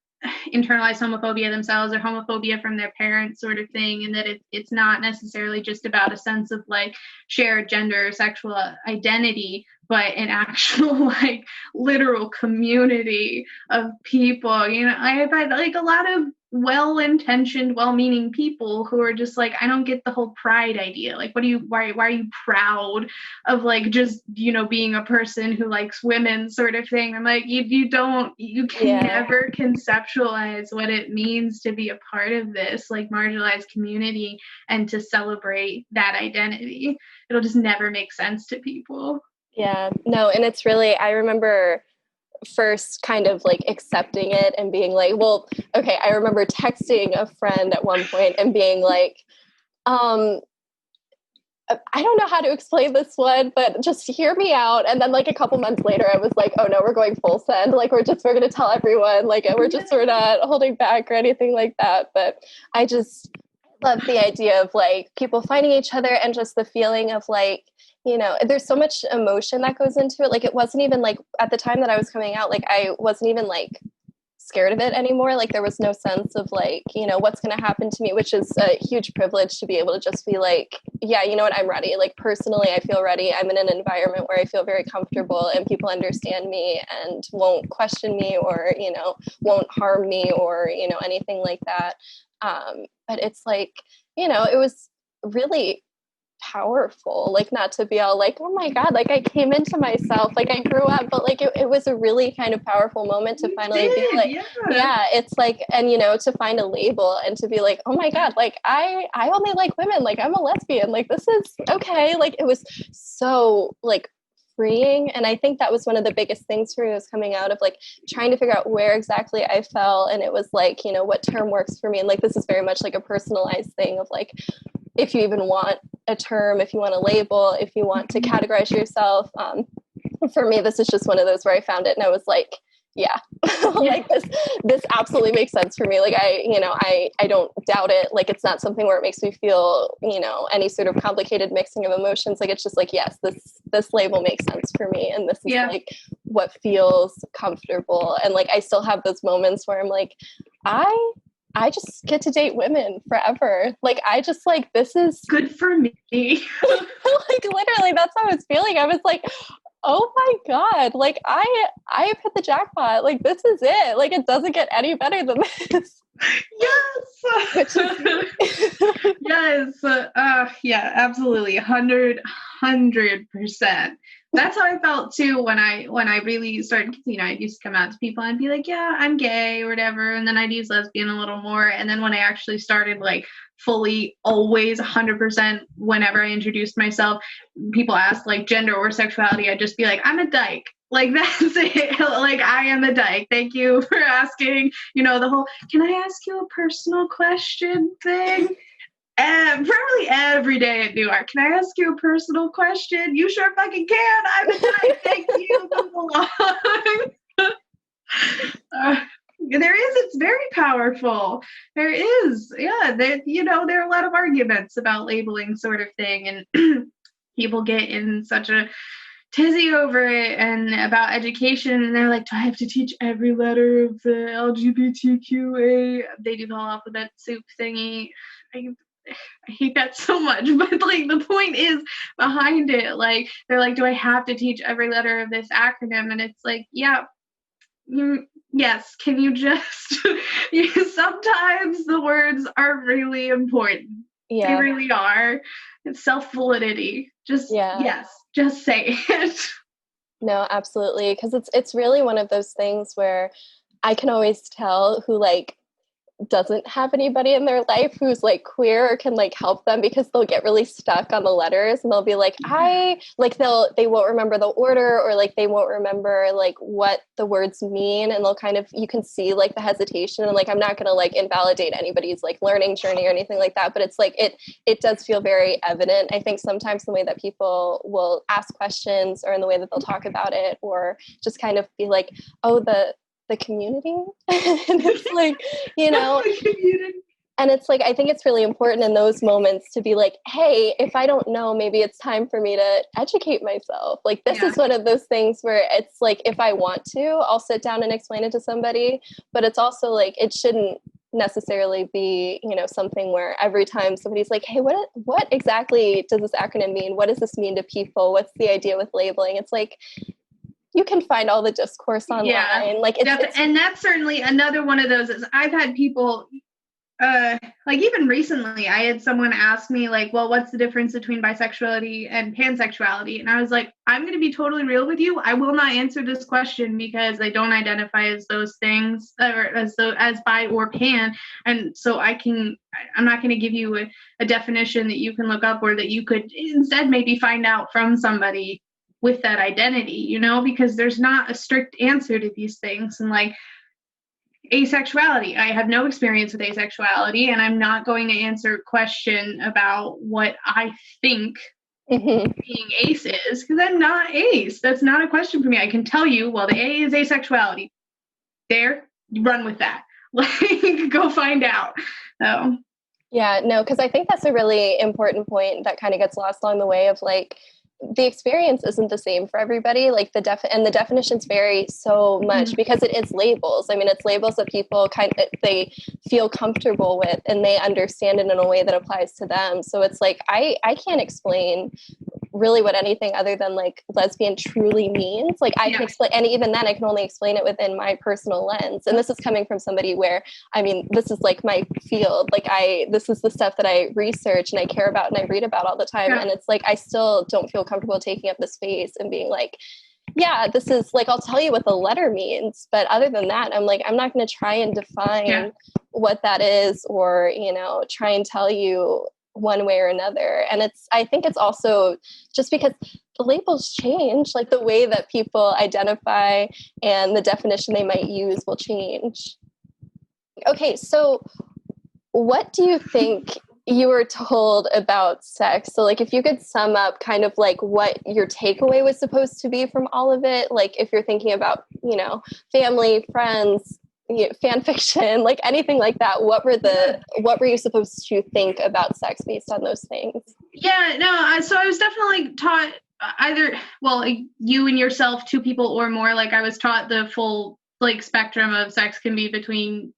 internalized homophobia themselves or homophobia from their parents sort of thing. And that it's not necessarily just about a sense of like shared gender or sexual identity, but an actual like literal community of people. I've had like a lot of well-intentioned, well-meaning people who are just like, I don't get the whole pride idea. Like, why are you proud of like just, being a person who likes women sort of thing? I'm like, you can never conceptualize what it means to be a part of this like marginalized community and to celebrate that identity. It'll just never make sense to people. Yeah, no, and it's really, I remember first kind of like accepting it and being like, well, okay, I remember texting a friend at one point and being like, I don't know how to explain this one, but just hear me out. And then like a couple months later, I was like, oh no, we're going full send. Like we're going to tell everyone, like we're not holding back or anything like that. But I just love the idea of like people finding each other and just the feeling of like, there's so much emotion that goes into it. Like it wasn't even like at the time that I was coming out, like I wasn't even like scared of it anymore. Like there was no sense of like, what's going to happen to me, which is a huge privilege to be able to just be like, yeah, you know what, I'm ready. Like personally, I feel ready. I'm in an environment where I feel very comfortable and people understand me and won't question me or, won't harm me or, anything like that. But it's like, it was really powerful, like not to be all like, oh my God, like I came into myself, like I grew up, but like it was a really kind of powerful moment to finally be like, it's like, and to find a label and to be like, oh my God, like I only like women, like I'm a lesbian, like this is okay. Like it was so like freeing. And I think that was one of the biggest things for me was coming out of like trying to figure out where exactly I fell. And it was like, what term works for me. And like, this is very much like a personalized thing of like, if you even want a term, if you want a label, if you want to categorize yourself. For me, this is just one of those where I found it and I was like, yeah, like this absolutely makes sense for me. Like I don't doubt it. Like it's not something where it makes me feel, any sort of complicated mixing of emotions. Like it's just like, yes, this label makes sense for me. And this is like what feels comfortable. And like, I still have those moments where I'm like, I just get to date women forever. Like, I just like, this is good for me. Like literally that's how I was feeling. I was like, oh my God, like I have hit the jackpot. Like this is it. Like it doesn't get any better than this. Yes. Yes. Yeah, absolutely. 100%. That's how I felt too when I really started, I used to come out to people and be like, yeah, I'm gay or whatever. And then I'd use lesbian a little more. And then when I actually started like fully always 100% whenever I introduced myself, people asked like gender or sexuality, I'd just be like, I'm a dyke. Like that's it. Like I am a dyke. Thank you for asking, the whole, can I ask you a personal question thing? And probably every day at Newark. Can I ask you a personal question? You sure fucking can. I'm a dyke. Thank you. Move along. It's very powerful. There is. Yeah. There are a lot of arguments about labeling sort of thing. And people get in such a tizzy over it and about education, and they're like, do I have to teach every letter of the LGBTQA? They do the whole alphabet soup thingy. I hate that so much, but like the point is behind it. Like they're like, do I have to teach every letter of this acronym? And it's like, yeah, yes. Can you just? Sometimes the words are really important. Yeah, they really are. It's self-validity. Just yes. Just say it. No, absolutely. Because it's really one of those things where I can always tell who like doesn't have anybody in their life who's like queer or can like help them, because they'll get really stuck on the letters and they'll be like, they won't remember the order, or like they won't remember like what the words mean, and they'll kind of, you can see like the hesitation, and like I'm not going to like invalidate anybody's like learning journey or anything like that, but it's like it does feel very evident. I think sometimes the way that people will ask questions, or in the way that they'll talk about it, or just kind of be like, oh, the community. And it's like, and it's like, I think it's really important in those moments to be like, hey, if I don't know, maybe it's time for me to educate myself. Like this is one of those things where it's like, if I want to, I'll sit down and explain it to somebody, but it's also like, it shouldn't necessarily be, something where every time somebody's like, hey, what exactly does this acronym mean? What does this mean to people? What's the idea with labeling? It's like, you can find all the discourse online. Yeah, like and that's certainly another one of those. Is I've had people, like even recently, I had someone ask me like, well, what's the difference between bisexuality and pansexuality? And I was like, I'm going to be totally real with you. I will not answer this question because I don't identify as those things, or as bi or pan. And so I'm not going to give you a definition that you can look up, or that you could instead maybe find out from somebody with that identity, because there's not a strict answer to these things. And like asexuality, I have no experience with asexuality, and I'm not going to answer a question about what I think being ace is, because I'm not ace. That's not a question for me. I can tell you, well, the A is asexuality. There, you run with that. Like, go find out. So. Yeah, no, because I think that's a really important point that kind of gets lost along the way of like, the experience isn't the same for everybody. Like the definitions vary so much because it is labels. I mean, it's labels that people they feel comfortable with, and they understand it in a way that applies to them. So it's like, I can't explain really what anything other than like lesbian truly means. Like I can explain, and even then I can only explain it within my personal lens. And this is coming from somebody where, I mean, this is like my field. Like this is the stuff that I research and I care about and I read about all the time. And it's like, I still don't feel comfortable taking up the space and being like, yeah, this is like, I'll tell you what the letter means. But other than that, I'm like, I'm not going to try and define what that is, or, try and tell you one way or another. And I think it's also just because the labels change, like the way that people identify and the definition they might use will change. Okay, so what do you think you were told about sex. So like if you could sum up kind of like what your takeaway was supposed to be from all of it, like if you're thinking about, family, friends, fan fiction, like anything like that, what were you supposed to think about sex based on those things? Yeah, no, so I was definitely taught either, well, like you and yourself, two people or more. Like I was taught the full like spectrum of sex can be between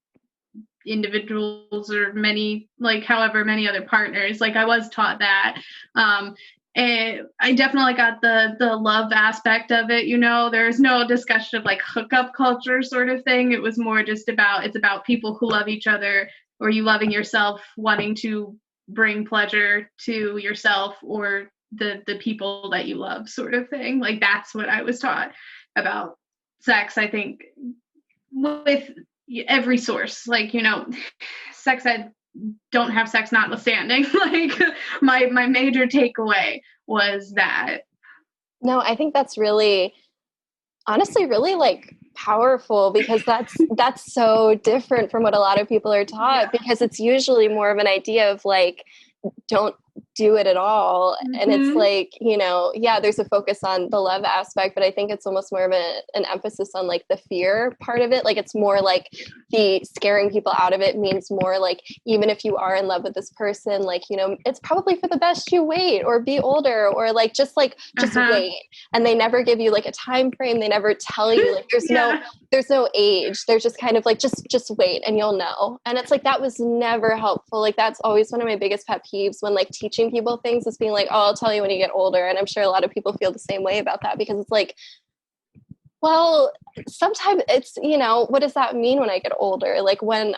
individuals or many, like however many other partners. Like I was taught that. And I definitely got the love aspect of it. There's no discussion of like hookup culture sort of thing. It was more just it's about people who love each other, or you loving yourself, wanting to bring pleasure to yourself or the people that you love sort of thing. Like that's what I was taught about sex, I think, with every source. Like, sex ed, don't have sex notwithstanding. Like my major takeaway was that. No, I think that's really, honestly, really like powerful, because that's so different from what a lot of people are taught, because it's usually more of an idea of like, don't do it at all. And it's like, there's a focus on the love aspect, but I think it's almost more of an emphasis on like the fear part of it. Like it's more like the scaring people out of it means more like, even if you are in love with this person, like, it's probably for the best you wait or be older, or like just wait. And they never give you like a time frame. They never tell you like there's no age. There's just kind of like just wait and you'll know. And it's like that was never helpful. Like that's always one of my biggest pet peeves when like teaching people things, is being like, oh, I'll tell you when you get older. And I'm sure a lot of people feel the same way about that, because it's like, well, sometimes it's, what does that mean when I get older? Like when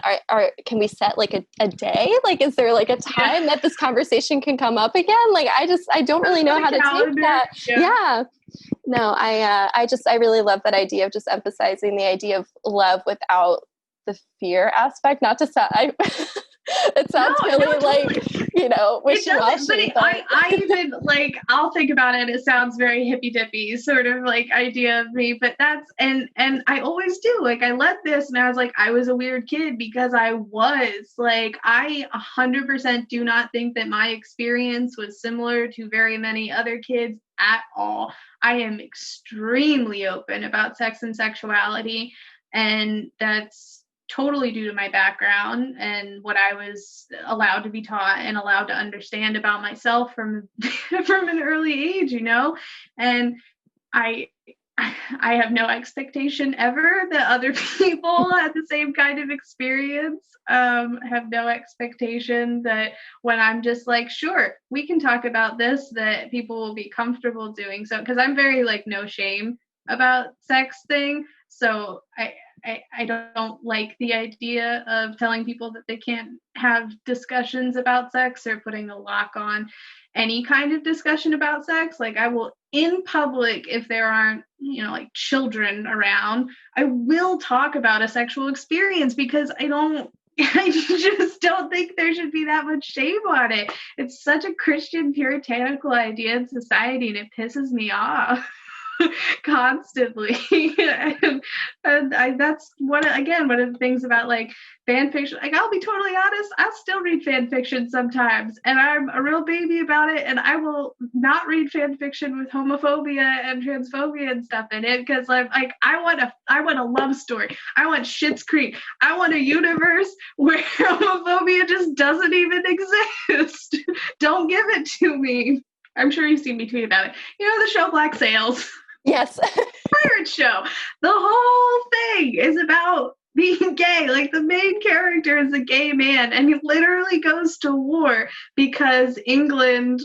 can we set like a day? Like, is there like a time that this conversation can come up again? Like, I don't really know how to take that. Yeah. No, I really love that idea of just emphasizing the idea of love without the fear aspect. Not to sound, it sounds wishy-washy. I even like, I'll think about it. It sounds very hippy-dippy sort of like idea of me, but that's, and I always do. Like I led this and I was like, I was a weird kid because I was like, I 100% do not think that my experience was similar to very many other kids at all. I am extremely open about sex and sexuality, and that's totally due to my background and what I was allowed to be taught and allowed to understand about myself from an early age, and I have no expectation ever that other people had the same kind of experience. Have no expectation that when I'm just like, sure, we can talk about this, that people will be comfortable doing so, because I'm very like no shame about sex thing. So I don't like the idea of telling people that they can't have discussions about sex or putting a lock on any kind of discussion about sex. Like I will in public, if there aren't, like children around, I will talk about a sexual experience, because I just don't think there should be that much shame on it. It's such a Christian puritanical idea in society, and it pisses me off constantly. and that's one of the things about like fan fiction. Like I'll be totally honest, I still read fan fiction sometimes, and I'm a real baby about it, and I will not read fan fiction with homophobia and transphobia and stuff in it, because I'm like, I want a love story. I want Schitt's Creek. I want a universe where homophobia just doesn't even exist. Don't give it to me. I'm sure you've seen me tweet about it. The show Black Sails. Yes. Pirate show. The whole thing is about being gay. Like the main character is a gay man, and he literally goes to war because England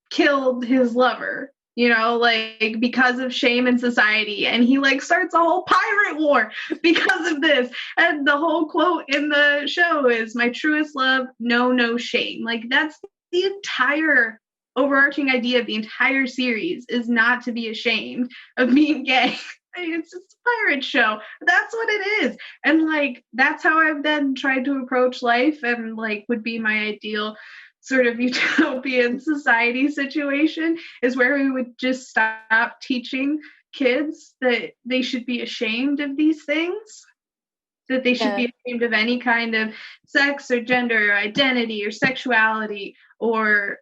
killed his lover, like because of shame in society. And he like starts a whole pirate war because of this. And the whole quote in the show is, "My truest love, no shame." Like that's the entire overarching idea of the entire series, is not to be ashamed of being gay. It's just a pirate show. That's what it is. And like, that's how I've then tried to approach life, and like would be my ideal sort of utopian society situation, is where we would just stop teaching kids that they should be ashamed of these things. that they should be ashamed of any kind of sex or gender or identity or sexuality or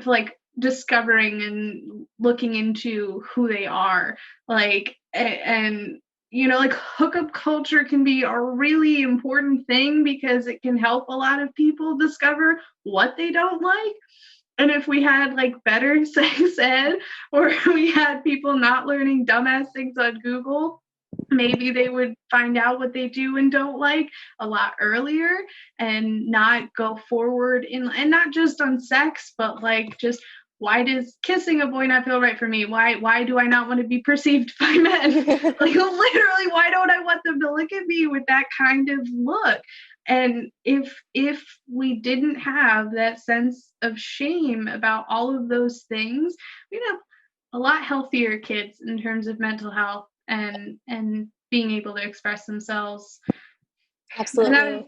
like discovering and looking into who they are. Like, and you know, like hookup culture can be a really important thing because it can help a lot of people discover what they don't like. And if we had like better sex ed, or we had people not learning dumbass things on Google, maybe they would find out what they do and don't like a lot earlier and not go forward in, and not just on sex, but like just why does kissing a boy not feel right for me? Why do I not want to be perceived by men? Like literally, why don't I want them to look at me with that kind of look? And if we didn't have that sense of shame about all of those things, we'd have a lot healthier kids in terms of mental health and being able to express themselves. Absolutely.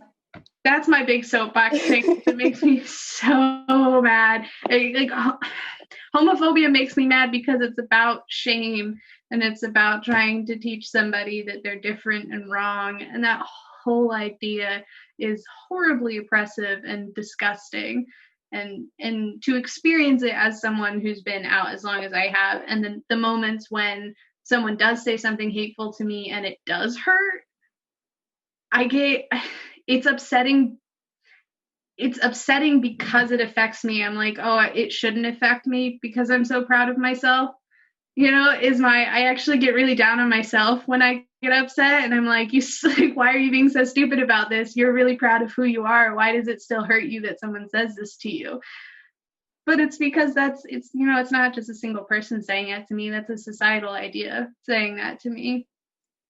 That's my big soapbox thing that makes me so mad. Like homophobia makes me mad because it's about shame and it's about trying to teach somebody that they're different and wrong. And that whole idea is horribly oppressive and disgusting. And to experience it as someone who's been out as long as I have, and then the moments when someone does say something hateful to me and it does hurt, it's upsetting. It's upsetting because it affects me. I'm like, oh, it shouldn't affect me because I'm so proud of myself. You know, I actually get really down on myself when I get upset, and I'm like, why are you being so stupid about this? You're really proud of who you are. Why does it still hurt you that someone says this to you? But it's because it's not just a single person saying it to me. That's a societal idea saying that to me.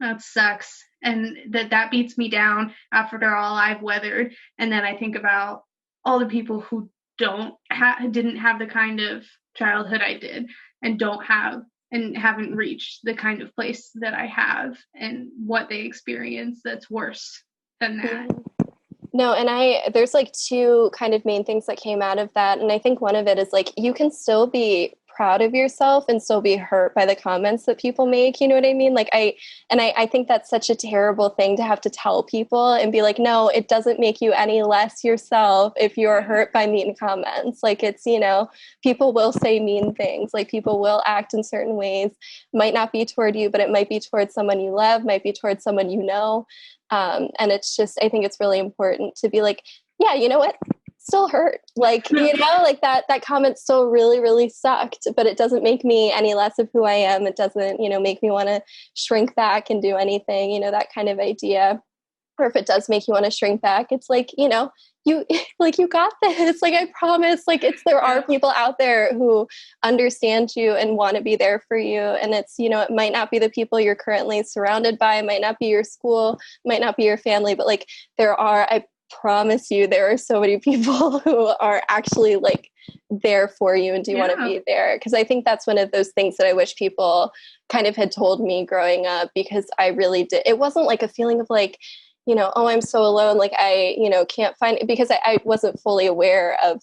That sucks. And that beats me down after all I've weathered. And then I think about all the people who didn't have the kind of childhood I did and haven't reached the kind of place that I have, and what they experience that's worse than that. No, and there's like two kind of main things that came out of that. And I think one of it is like, you can still be proud of yourself and still be hurt by the comments that people make. You know what I mean? Like I think that's such a terrible thing to have to tell people and be like, no, it doesn't make you any less yourself if you're hurt by mean comments. Like it's, you know, people will say mean things, like people will act in certain ways, might not be toward you, but it might be towards someone you love, might be towards someone you know. And it's just, I think it's really important to be like, yeah, you know what? Still hurt. Like, you know, like that comment still really, really sucked, but it doesn't make me any less of who I am. It doesn't, you know, make me want to shrink back and do anything, you know, that kind of idea. Or if it does make you want to shrink back, it's like, you know, you got this. Like, I promise, like there are people out there who understand you and want to be there for you. And it's, you know, it might not be the people you're currently surrounded by, it might not be your school, might not be your family, but like I promise you, there are so many people who are actually like there for you and do want to be there. Because I think that's one of those things that I wish people kind of had told me growing up, because I really did. It wasn't like a feeling of like, you know, oh, I'm so alone. Like I, you know, can't find it, because I wasn't fully aware of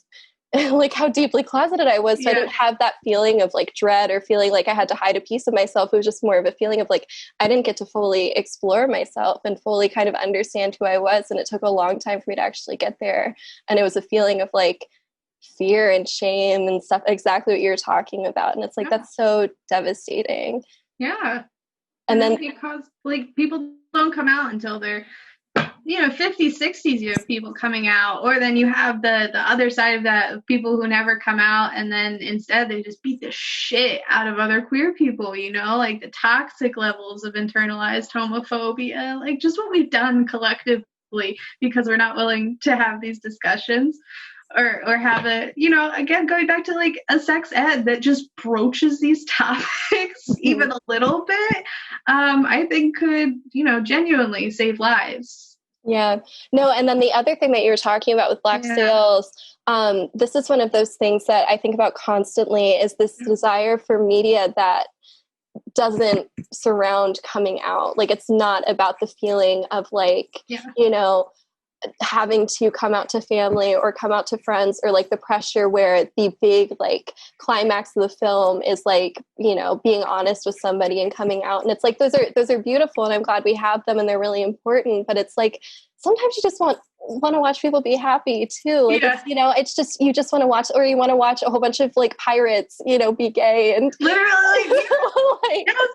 like how deeply closeted I was. So I didn't have that feeling of like dread or feeling like I had to hide a piece of myself. It was just more of a feeling of like, I didn't get to fully explore myself and fully kind of understand who I was. And it took a long time for me to actually get there. And it was a feeling of like fear and shame and stuff, exactly what you're talking about. And it's like, that's so devastating. Yeah. And then because like people don't come out until they're, you know, 50s, 60s, you have people coming out, or then you have the other side of that, of people who never come out, and then instead they just beat the shit out of other queer people, you know, like the toxic levels of internalized homophobia, like just what we've done collectively because we're not willing to have these discussions or have a, you know, again, going back to like a sex ed that just broaches these topics even a little bit, I think could, you know, genuinely save lives. Yeah. No, and then the other thing that you were talking about with Black Sails, this is one of those things that I think about constantly, is this desire for media that doesn't surround coming out. Like, it's not about the feeling of like, you know, having to come out to family or come out to friends, or like the pressure where the big like climax of the film is like, you know, being honest with somebody and coming out. And it's like, those are beautiful, and I'm glad we have them and they're really important. But it's like, sometimes you just want to watch people be happy too. Like, it's, you know, it's just, you just want to watch, or you want to watch a whole bunch of like pirates, you know, be gay and literally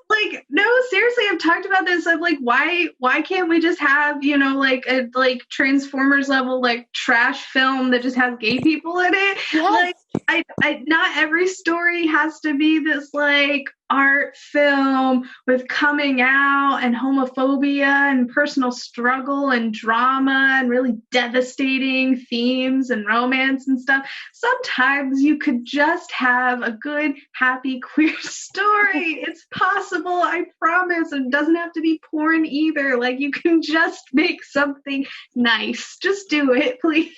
like, no, seriously, I've talked about this. I'm like, why can't we just have, you know, like a like Transformers level like trash film that just has gay people in it? Yes. Like I not every story has to be this like art film with coming out and homophobia and personal struggle and drama and really devastating themes and romance and stuff. Sometimes you could just have a good, happy, queer story. It's possible, I promise. It doesn't have to be porn either. Like, you can just make something nice. Just do it, please.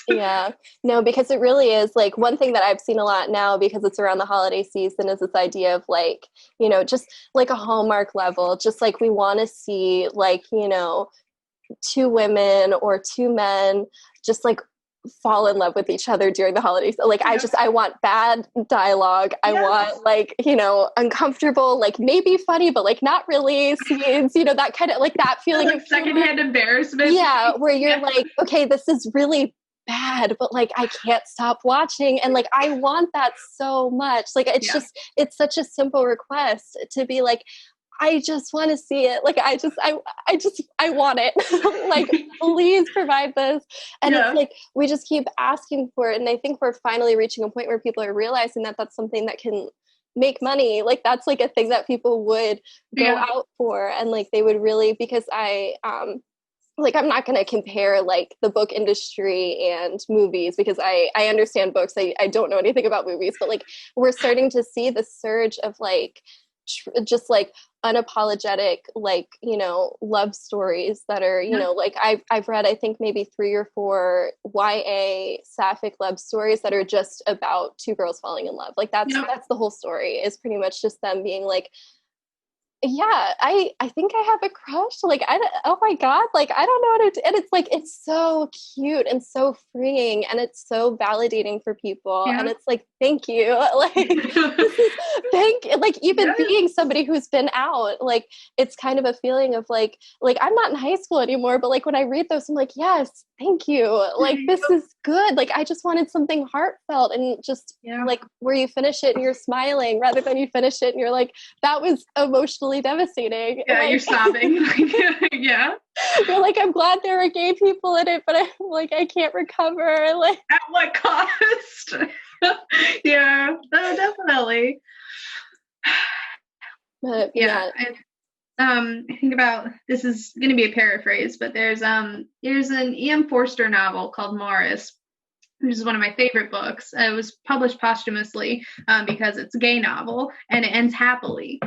Yeah, no, because it really is like, one thing that I've seen a lot now, because it's around the holiday season, is this idea of like, you know, just like a Hallmark level, just like we want to see like, you know, two women or two men just like fall in love with each other during the holidays. Like, I want bad dialogue. I want like, you know, uncomfortable, like maybe funny, but like not really scenes, you know, that kind of like that feeling like of secondhand embarrassment. Yeah, where you're like, okay, this is really bad, but like I can't stop watching, and like I want that so much. Like, it's just, it's such a simple request to be like, I just want to see it. Like, I want it. Like, please provide this. And it's like, we just keep asking for it. And I think we're finally reaching a point where people are realizing that that's something that can make money. Like, that's like a thing that people would go out for. And like, they would really, because like, I'm not going to compare like the book industry and movies, because I understand books. I don't know anything about movies, but like, we're starting to see the surge of like, just like unapologetic, like, you know, love stories that are, you know, like I've read, I think maybe 3 or 4 YA sapphic love stories that are just about 2 girls falling in love. Like, that's the whole story, is pretty much just them being like, yeah, I think I have a crush. Like, oh my God, like, I don't know what to do. And it's like, it's so cute and so freeing, and it's so validating for people. And it's like, thank you. Like, like, even being somebody who's been out, like, it's kind of a feeling of like, I'm not in high school anymore, but like, when I read those, I'm like, yes, thank you. Like, this is good. Like, I just wanted something heartfelt, and just like, where you finish it and you're smiling, rather than you finish it and you're like, that was emotionally devastating. Yeah, like, you're sobbing. Yeah. You're like, I'm glad there are gay people in it, but I'm like, I can't recover. Like, at what cost? Yeah, no, definitely. But I think about, this is going to be a paraphrase, but there's an E.M. Forster novel called Morris, which is one of my favorite books. It was published posthumously because it's a gay novel, and it ends happily.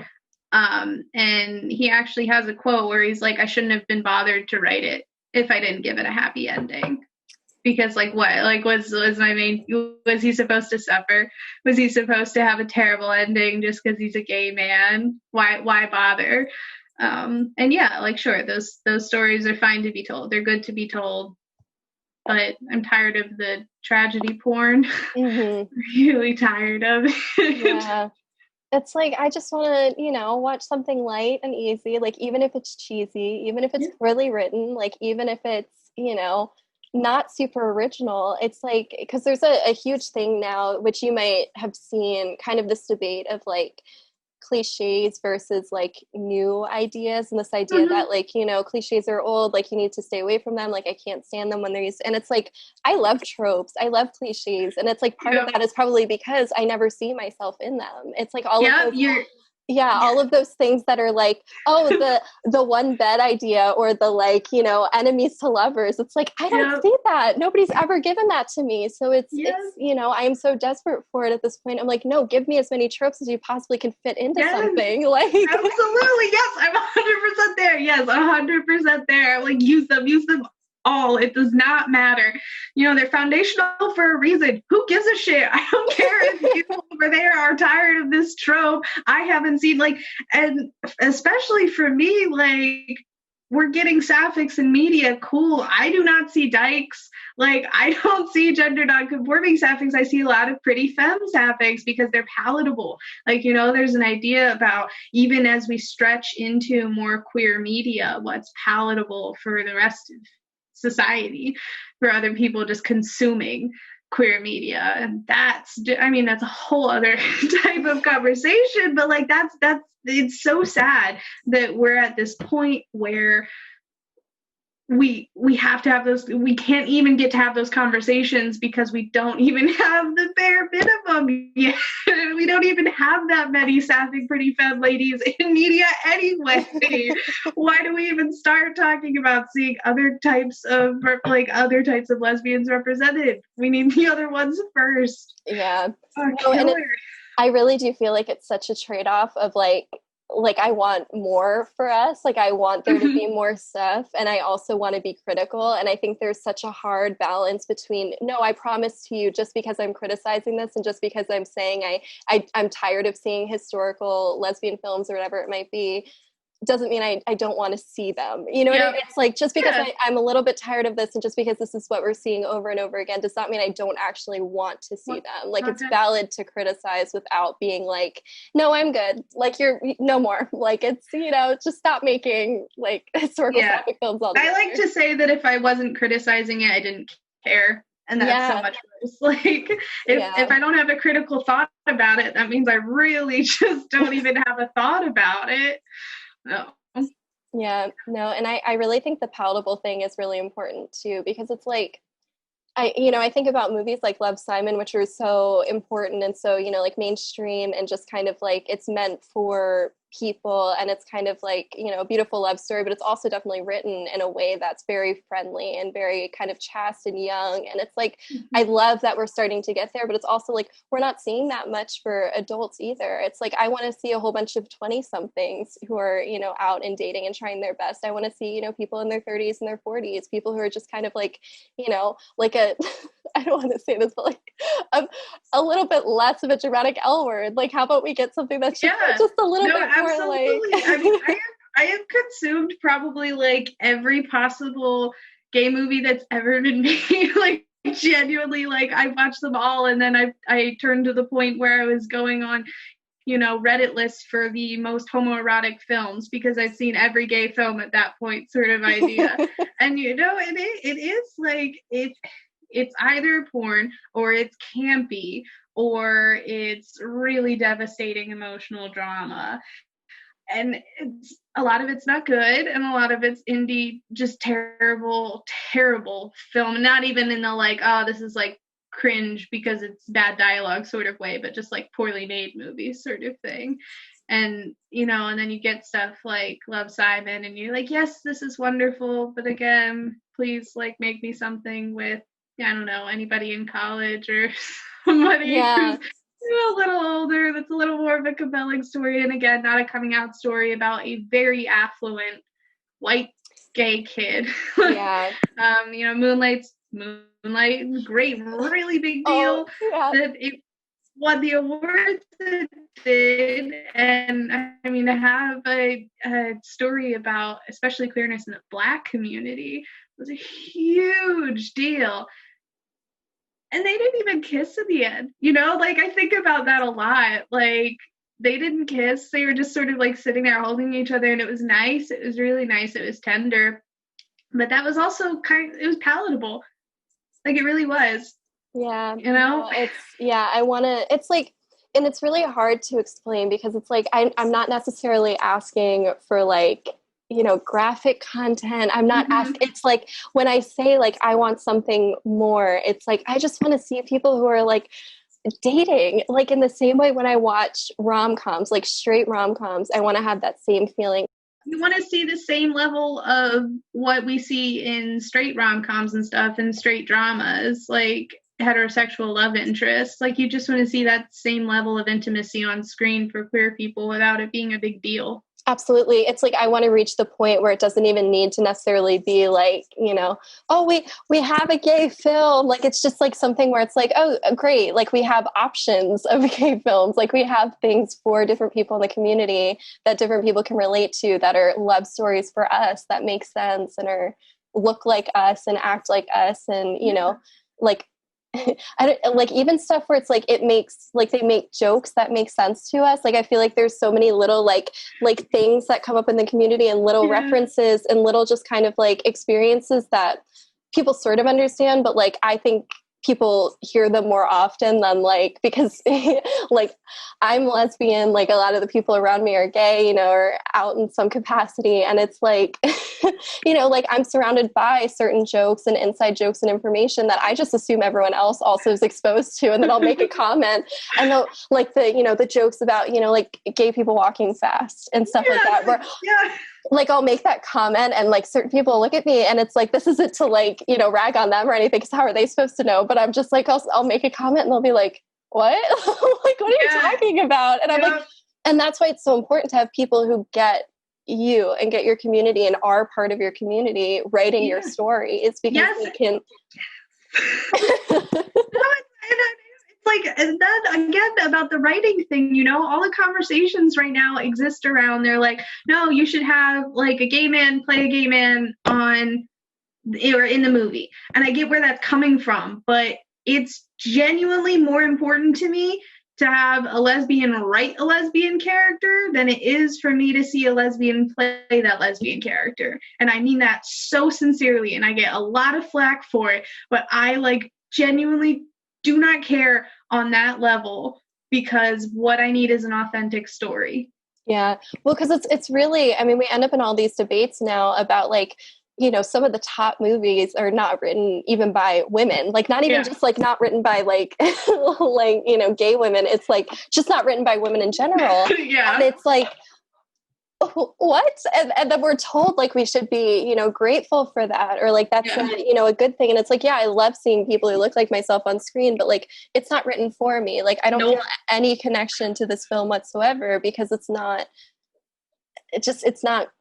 And he actually has a quote where he's like, I shouldn't have been bothered to write it if I didn't give it a happy ending. Because like, what, like, was he supposed to suffer? Was he supposed to have a terrible ending just because he's a gay man? Why bother? And yeah, like, sure, those stories are fine to be told. They're good to be told. But I'm tired of the tragedy porn. Really tired of it. Yeah. It's like, I just want to, you know, watch something light and easy, like, even if it's cheesy, even if it's poorly written, like, even if it's, you know, not super original. It's like, because there's a huge thing now, which you might have seen, kind of this debate of like cliches versus like new ideas, and this idea that like, you know, cliches are old, like, you need to stay away from them, like, I can't stand them when they're used. And it's like, I love tropes, I love cliches, and it's like, part of that is probably because I never see myself in them. It's like all of those all of those things that are like, oh, the one bed idea, or the like, you know, enemies to lovers. It's like, I don't see that. Nobody's ever given that to me. So it's, you know, I am so desperate for it at this point. I'm like, no, give me as many tropes as you possibly can fit into something. Like, absolutely. Yes. I'm 100% there. Yes. 100% there. Like, use them all. It does not matter. You know, they're foundational for a reason. Who gives a shit? I don't care if people over there are tired of this trope. I haven't seen, like, and especially for me, like, we're getting sapphics in media. Cool. I do not see dykes. Like, I don't see gender non-conforming sapphics. I see a lot of pretty femme sapphics because they're palatable. Like, you know, there's an idea about, even as we stretch into more queer media, what's palatable for the rest of society, for other people just consuming queer media. And that's a whole other type of conversation, but like that's it's so sad that we're at this point where we have to have those, we can't even get to have those conversations because we don't even have the bare minimum yet. We don't even have that many sapphic pretty femme ladies in media anyway. Why do we even start talking about seeing other types of lesbians represented? We need the other ones first. Yeah. No, and I really do feel like it's such a trade-off of like I want more for us. Like, I want there to be more stuff. And I also want to be critical. And I think there's such a hard balance between, no, I promise to you, just because I'm criticizing this and just because I'm saying I'm tired of seeing historical lesbian films or whatever it might be, doesn't mean I don't want to see them. You know what I mean? It's like, just because I'm a little bit tired of this and just because this is what we're seeing over and over again does not mean I don't actually want to see them. Like, it's valid to criticize without being like, no, I'm good. Like, you're no more. Like, it's, you know, just stop making like historical sapphic films all the I like to say that if I wasn't criticizing it, I didn't care. And that's so much worse. Like, if I don't have a critical thought about it, that means I really just don't even have a thought about it. No. Yeah, no. And I really think the palatable thing is really important too, because it's like, I think about movies like Love, Simon, which are so important and so, you know, like mainstream and just kind of like, it's meant for people and it's kind of like, you know, a beautiful love story, but it's also definitely written in a way that's very friendly and very kind of chaste and young. And it's like, I love that we're starting to get there, but it's also like, we're not seeing that much for adults either. It's like, I want to see a whole bunch of 20 somethings who are, you know, out and dating and trying their best. I want to see, you know, people in their 30s and their 40s, people who are just kind of like, you know, like I don't want to say this, but like a little bit less of a dramatic L word. Like, how about we get something that's just a little bit more absolutely. like... I mean, I have consumed probably like every possible gay movie that's ever been made. Like, genuinely, like, I watched them all, and then I turned to the point where I was going on, you know, Reddit list for the most homoerotic films because I've seen every gay film at that point, sort of idea. And you know, it is like it's either porn or it's campy or it's really devastating emotional drama. And a lot of it's not good, and a lot of it's indie, just terrible, terrible film. Not even in the like, oh, this is like cringe because it's bad dialogue sort of way, but just like poorly made movies sort of thing. And, you know, and then you get stuff like Love, Simon, and you're like, yes, this is wonderful, but again, please like make me something with, I don't know, anybody in college or somebody who's a little older, that's a little more of a compelling story. And again, not a coming out story about a very affluent white gay kid. You know, Moonlight, great, really big deal that it won the awards it did. And I mean, to have a story about especially queerness in the Black community was a huge deal. And they didn't even kiss in the end, you know? Like, I think about that a lot. Like, they didn't kiss. They were just sort of like sitting there holding each other, and it was nice. It was really nice. It was tender. But that was also it was palatable. Like, it really was. Yeah. You know? It's like, and it's really hard to explain because it's like, I'm not necessarily asking for like, you know, graphic content. I'm not asking, it's like, when I say like, I want something more, it's like, I just want to see people who are like dating, like in the same way when I watch rom-coms, like straight rom-coms, I want to have that same feeling. You want to see the same level of what we see in straight rom-coms and stuff and straight dramas, like heterosexual love interests. Like, you just want to see that same level of intimacy on screen for queer people without it being a big deal. Absolutely. It's like I want to reach the point where it doesn't even need to necessarily be like, you know, oh, we have a gay film. Like it's just like something where it's like, oh, great. Like we have options of gay films. Like we have things for different people in the community that different people can relate to, that are love stories for us, that make sense and are look like us and act like us, and you know, like I don't, like even stuff where it's like it makes like they make jokes that make sense to us. Like I feel like there's so many little like things that come up in the community, and little references and little just kind of like experiences that people sort of understand, but like I think people hear them more often than like, because like I'm lesbian, like a lot of the people around me are gay, you know, or out in some capacity, and it's like you know, like I'm surrounded by certain jokes and inside jokes and information that I just assume everyone else also is exposed to, and then I'll make a comment, and they'll like the, you know, the jokes about, you know, like gay people walking fast and stuff like that, where like I'll make that comment and like certain people look at me and it's like, this isn't to like, you know, rag on them or anything, because how are they supposed to know? But I'm just like, I'll make a comment and they'll be like, what? Like, what are you talking about? And I'm like, and that's why it's so important to have people who get you and get your community and are part of your community writing your story. It's because we can like, and then again about the writing thing, you know, all the conversations right now exist around, they're like, no, you should have like a gay man play a gay man on or in the movie. And I get where that's coming from, but it's genuinely more important to me to have a lesbian write a lesbian character than it is for me to see a lesbian play that lesbian character. And I mean that so sincerely, and I get a lot of flack for it, but I like genuinely do not care on that level, because what I need is an authentic story. Yeah. Well, because it's really, I mean, we end up in all these debates now about like, you know, some of the top movies are not written even by women, like not even just like not written by like, like, you know, gay women. It's like just not written by women in general. And it's like, what? And then we're told like we should be, you know, grateful for that, or like that's a, you know, a good thing. And it's like, yeah, I love seeing people who look like myself on screen, but like it's not written for me. Like I don't feel any connection to this film whatsoever, because it's not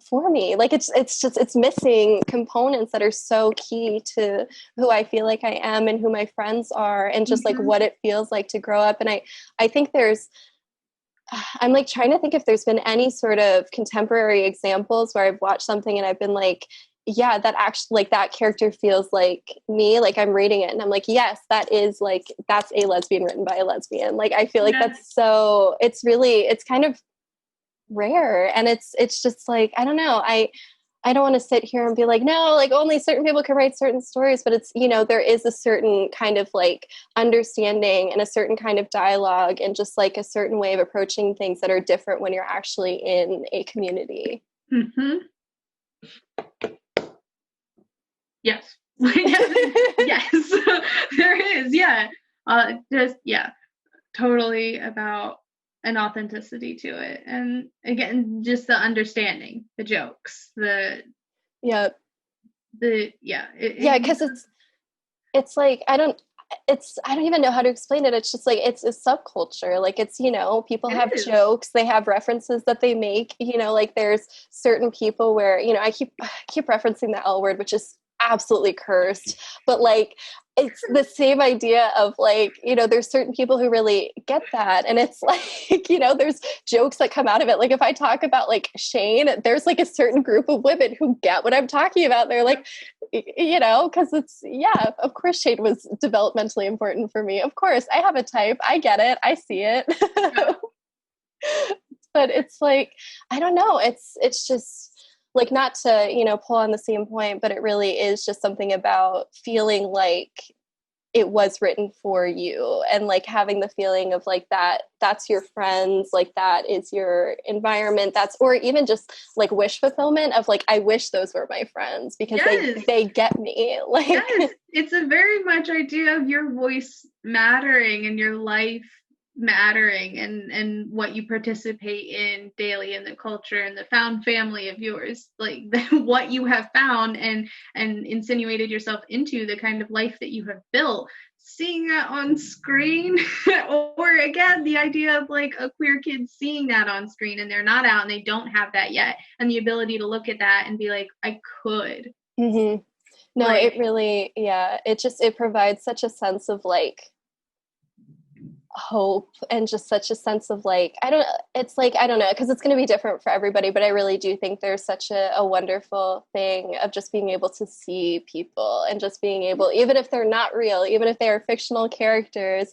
for me. Like it's missing components that are so key to who I feel like I am and who my friends are, and just like what it feels like to grow up. And I think I'm like trying to think if there's been any sort of contemporary examples where I've watched something and I've been like, yeah, that actually like that character feels like me. Like I'm reading it and I'm like, yes, that is like, that's a lesbian written by a lesbian. Like I feel like that's so, it's kind of rare. And it's just like, I don't know. I don't want to sit here and be like, no, like only certain people can write certain stories, but it's, you know, there is a certain kind of like understanding and a certain kind of dialogue and just like a certain way of approaching things that are different when you're actually in a community. Yes. Yes, there is. Totally about an authenticity to it, and again just the understanding, the jokes, because it's like I don't even know how to explain it. It's just like it's a subculture. Like it's, you know, people have jokes, they have references that they make, you know, like there's certain people where, you know, I keep referencing the L word, which is absolutely cursed, but like it's the same idea of like, you know, there's certain people who really get that, and it's like, you know, there's jokes that come out of it. Like if I talk about like Shane, there's like a certain group of women who get what I'm talking about. They're like, you know, because it's, yeah, of course Shane was developmentally important for me. Of course I have a type, I get it, I see it. But it's like, I don't know, it's just like, not to, you know, pull on the same point, but it really is just something about feeling like it was written for you, and like having the feeling of like that's your friends, like that is your environment, or even just like wish fulfillment of like, I wish those were my friends because they get me. Like it's a very much idea of your voice mattering and your life mattering and what you participate in daily in the culture and the found family of yours, like what you have found and insinuated yourself into, the kind of life that you have built, seeing that on screen or again the idea of like a queer kid seeing that on screen and they're not out and they don't have that yet, and the ability to look at that and be like, I could. Mm-hmm. No, like, it really, yeah, it provides such a sense of like hope and just such a sense of like, I don't know, because it's going to be different for everybody, but I really do think there's such a wonderful thing of just being able to see people and just being able, even if they're not real, even if they are fictional characters,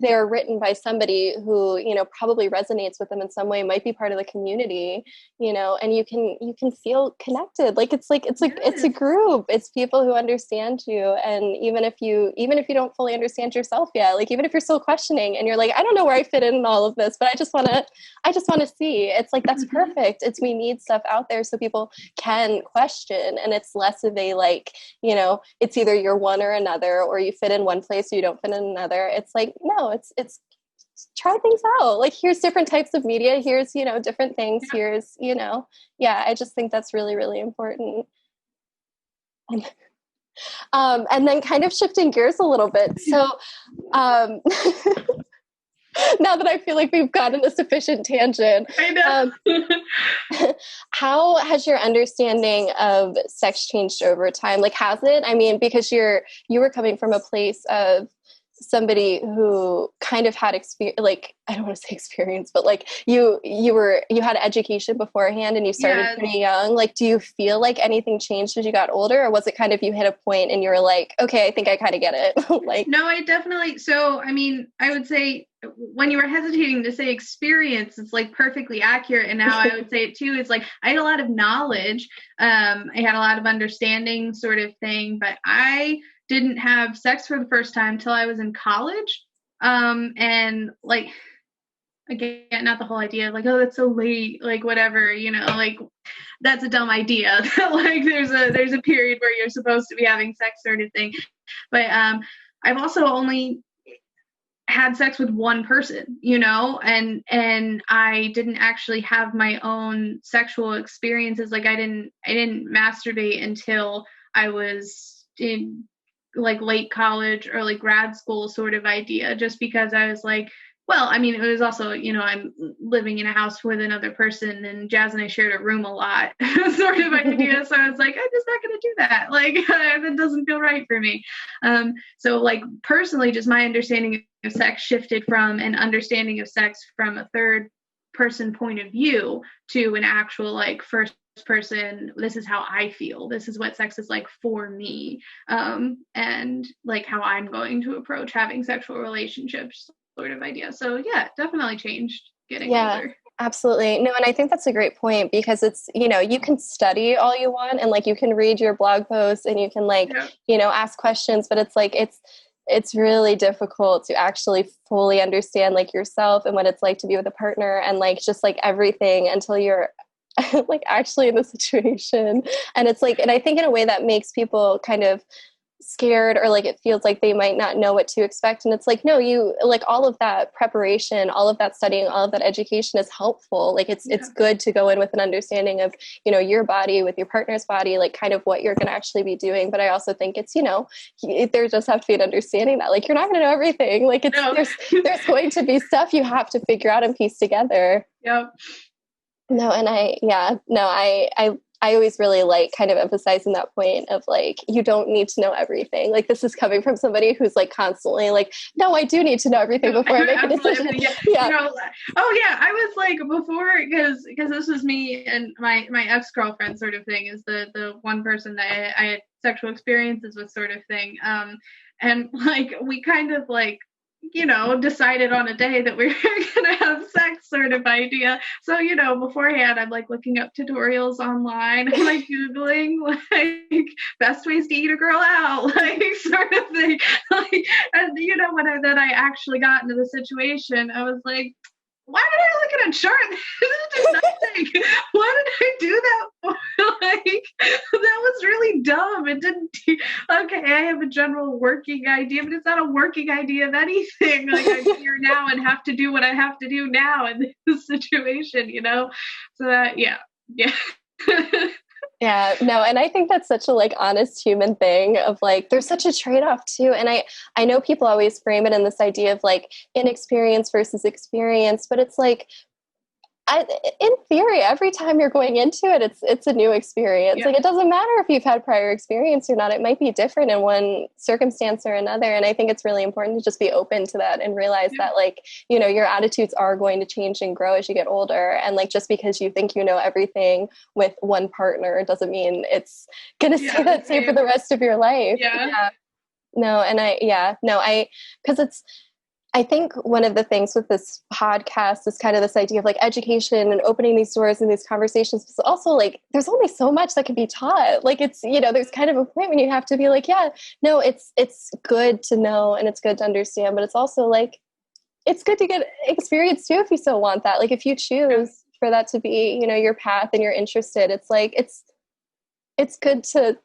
they're written by somebody who, you know, probably resonates with them in some way, might be part of the community, you know, and you can feel connected. It's a group. It's people who understand you. And even if you don't fully understand yourself yet, like even if you're still questioning and you're like, I don't know where I fit in all of this, but I just want to see. It's like, that's perfect. We need stuff out there so people can question, and it's less of a like, you know, it's either you're one or another, or you fit in one place or you don't fit in another. It's like, no, it's try things out. Like, here's different types of media. Here's, you know, different things. Yeah. Here's, you know, yeah, I just think that's really, really important. And then kind of shifting gears a little bit. So, now that I feel like we've gotten a sufficient tangent, I know. How has your understanding of sex changed over time? Like, has it? I mean, because you were coming from a place of somebody who kind of had experience, like, I don't want to say experience, but like you had education beforehand and you started pretty young. Like, do you feel like anything changed as you got older, or was it kind of you hit a point and you were like, okay, I think I kind of get it? Like, no, I definitely. So, I mean, I would say when you were hesitating to say experience, it's like perfectly accurate. And now I would say it too. It's like I had a lot of knowledge. I had a lot of understanding, sort of thing, but I didn't have sex for the first time till I was in college. And like, again, not the whole idea of like, oh, that's so late, like whatever, you know, like that's a dumb idea. Like there's a period where you're supposed to be having sex, sort of thing. But I've also only had sex with one person, you know, and I didn't actually have my own sexual experiences. Like I didn't masturbate until I was in like late college, early grad school sort of idea, just because I was like, well, I mean, it was also, you know, I'm living in a house with another person and Jazz and I shared a room a lot sort of idea. So I was like, I'm just not going to do that. Like, that doesn't feel right for me. So like personally, just my understanding of sex shifted from an understanding of sex from a third person point of view to an actual like first person, this is how I feel, this is what sex is like for me, and like how I'm going to approach having sexual relationships sort of idea. So yeah, definitely changed getting older. Absolutely. No, and I think that's a great point, because it's, you know, you can study all you want and like you can read your blog posts and you can like, you know, ask questions, but it's like it's really difficult to actually fully understand like yourself and what it's like to be with a partner and like just like everything until you're like actually in the situation. And it's like, and I think in a way that makes people kind of scared, or like it feels like they might not know what to expect. And it's like, no, you like all of that preparation, all of that studying, all of that education is helpful. Like it's good to go in with an understanding of, you know, your body with your partner's body, like kind of what you're going to actually be doing. But I also think it's, you know, there just have to be an understanding that like you're not going to know everything. Like it's there's going to be stuff you have to figure out and piece together. Yep. No, and I always really like kind of emphasizing that point of like, you don't need to know everything. Like this is coming from somebody who's like constantly like, no, I do need to know everything before I make a decision. Yeah. You know, I was like before, because this was me and my ex-girlfriend sort of thing, is the one person that I had sexual experiences with sort of thing. And like, we kind of like, you know, decided on a day that we were going to have sex sort of idea. So, you know, beforehand, I'm like looking up tutorials online. I'm like Googling like best ways to eat a girl out, like sort of thing. Like, and you know, then I actually got into the situation, I was like, why did I look at a chart? This did nothing. Why did I do that for? Like, that was really dumb. It didn't okay, I have a general working idea, but it's not a working idea of anything. Like, I'm here now and have to do what I have to do now in this situation, you know? So that, yeah. Yeah, no, and I think that's such a like honest human thing of like there's such a trade-off too. And I know people always frame it in this idea of like inexperience versus experience, but it's like in theory, every time you're going into it, it's a new experience. Yeah. Like, it doesn't matter if you've had prior experience or not. It might be different in one circumstance or another. And I think it's really important to just be open to that and realize that, like, you know, your attitudes are going to change and grow as you get older. And like, just because you think you know everything with one partner doesn't mean it's going to stay that same for the rest of your life. Yeah. No, and because I think one of the things with this podcast is kind of this idea of like education and opening these doors and these conversations. But also, like, there's only so much that can be taught. Like, it's, you know, there's kind of a point when you have to be like, yeah, no, it's good to know and it's good to understand, but it's also like, it's good to get experience too if you still want that. Like, if you choose for that to be, you know, your path and you're interested, it's like, it's good to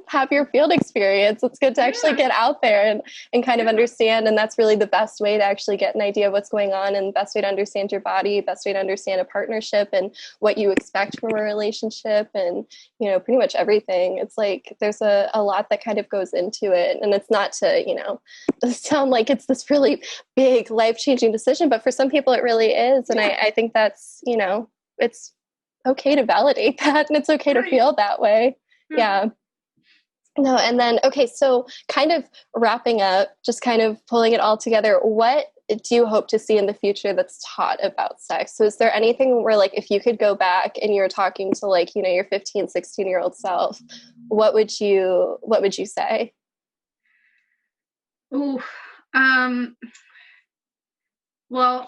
have your field experience. It's good to actually get out there and kind of understand. And that's really the best way to actually get an idea of what's going on, and the best way to understand your body, best way to understand a partnership and what you expect from a relationship, and, you know, pretty much everything. It's like, there's a lot that kind of goes into it. And it's not to, you know, sound like it's this really big life-changing decision, but for some people it really is. And I think that's, you know, it's okay to validate that, and it's okay to feel that way. Yeah. No, and then, okay, so kind of wrapping up, just kind of pulling it all together, what do you hope to see in the future that's taught about sex? So is there anything where, like, if you could go back and you're talking to, like, you know, your 15, 16-year-old self, what would you say? Ooh, well,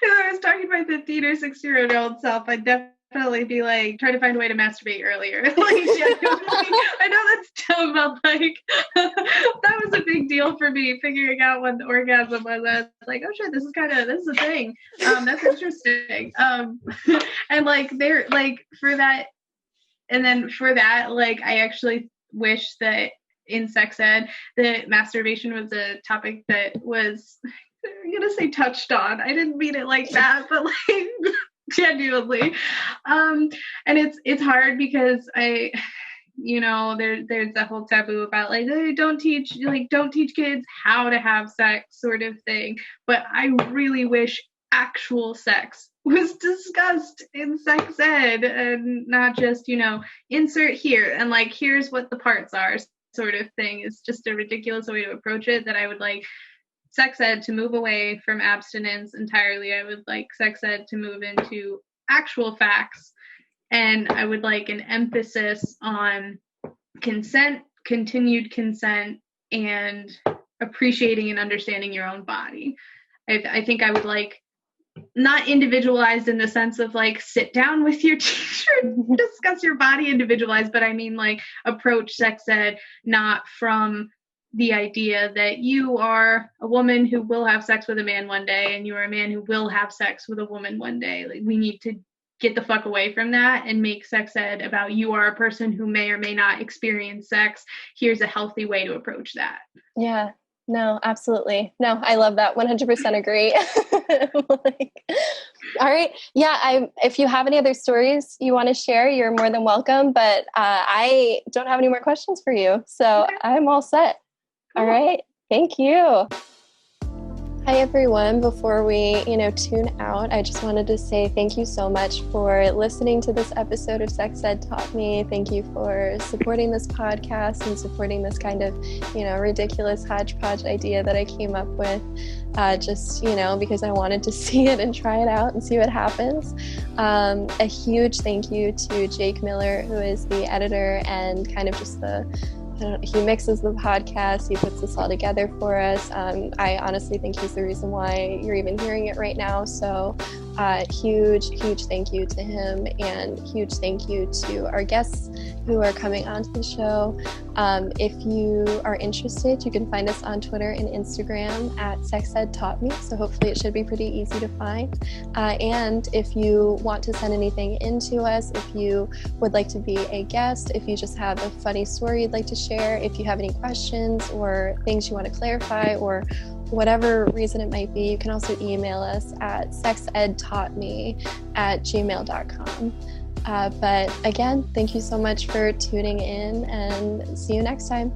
if I was talking to my 15 or 16-year-old self, I'd definitely be like, try to find a way to masturbate earlier. Like, I know that's dumb, but like, that was a big deal for me, figuring out what the orgasm was. I was like, oh shit, this is a thing. That's interesting. And like, they're like, for that, and then for that, like, I actually wish that in sex ed, that masturbation was a topic that was, I'm gonna say touched on. I didn't mean it like that, but like, genuinely. And it's hard because you know, there's a whole taboo about like, hey, don't teach kids how to have sex sort of thing. But I really wish actual sex was discussed in sex ed, and not just, you know, insert here and like, here's what the parts are sort of thing. Is just a ridiculous way to approach it, that I would like sex ed to move away from abstinence entirely. I would like sex ed to move into actual facts, and I would like an emphasis on consent, continued consent, and appreciating and understanding your own body. I think I would like, not individualized in the sense of like sit down with your teacher and discuss your body individualized, but I mean like approach sex ed not from the idea that you are a woman who will have sex with a man one day and you are a man who will have sex with a woman one day. Like, we need to get the fuck away from that and make sex ed about, you are a person who may or may not experience sex. Here's a healthy way to approach that. Yeah, no, absolutely. No, I love that. 100% agree. Like, all right. Yeah. If you have any other stories you want to share, you're more than welcome, but I don't have any more questions for you. So I'm all set. All right. Thank you. Hi, everyone. Before we, tune out, I just wanted to say thank you so much for listening to this episode of Sex Ed Taught Me. Thank you for supporting this podcast and supporting this kind of, ridiculous hodgepodge idea that I came up with, because I wanted to see it and try it out and see what happens. A huge thank you to Jake Miller, who is the editor and kind of just he mixes the podcast, he puts this all together for us. I honestly think he's the reason why you're even hearing it right now. So Huge thank you to him, and huge thank you to our guests who are coming onto the show. If you are interested, you can find us on Twitter and Instagram at SexEdTaughtMe, so hopefully it should be pretty easy to find. And if you want to send anything in to us, if you would like to be a guest, if you just have a funny story you'd like to share, if you have any questions or things you want to clarify, or whatever reason it might be, you can also email us at sexedtaughtme@gmail.com. But again, thank you so much for tuning in, and see you next time.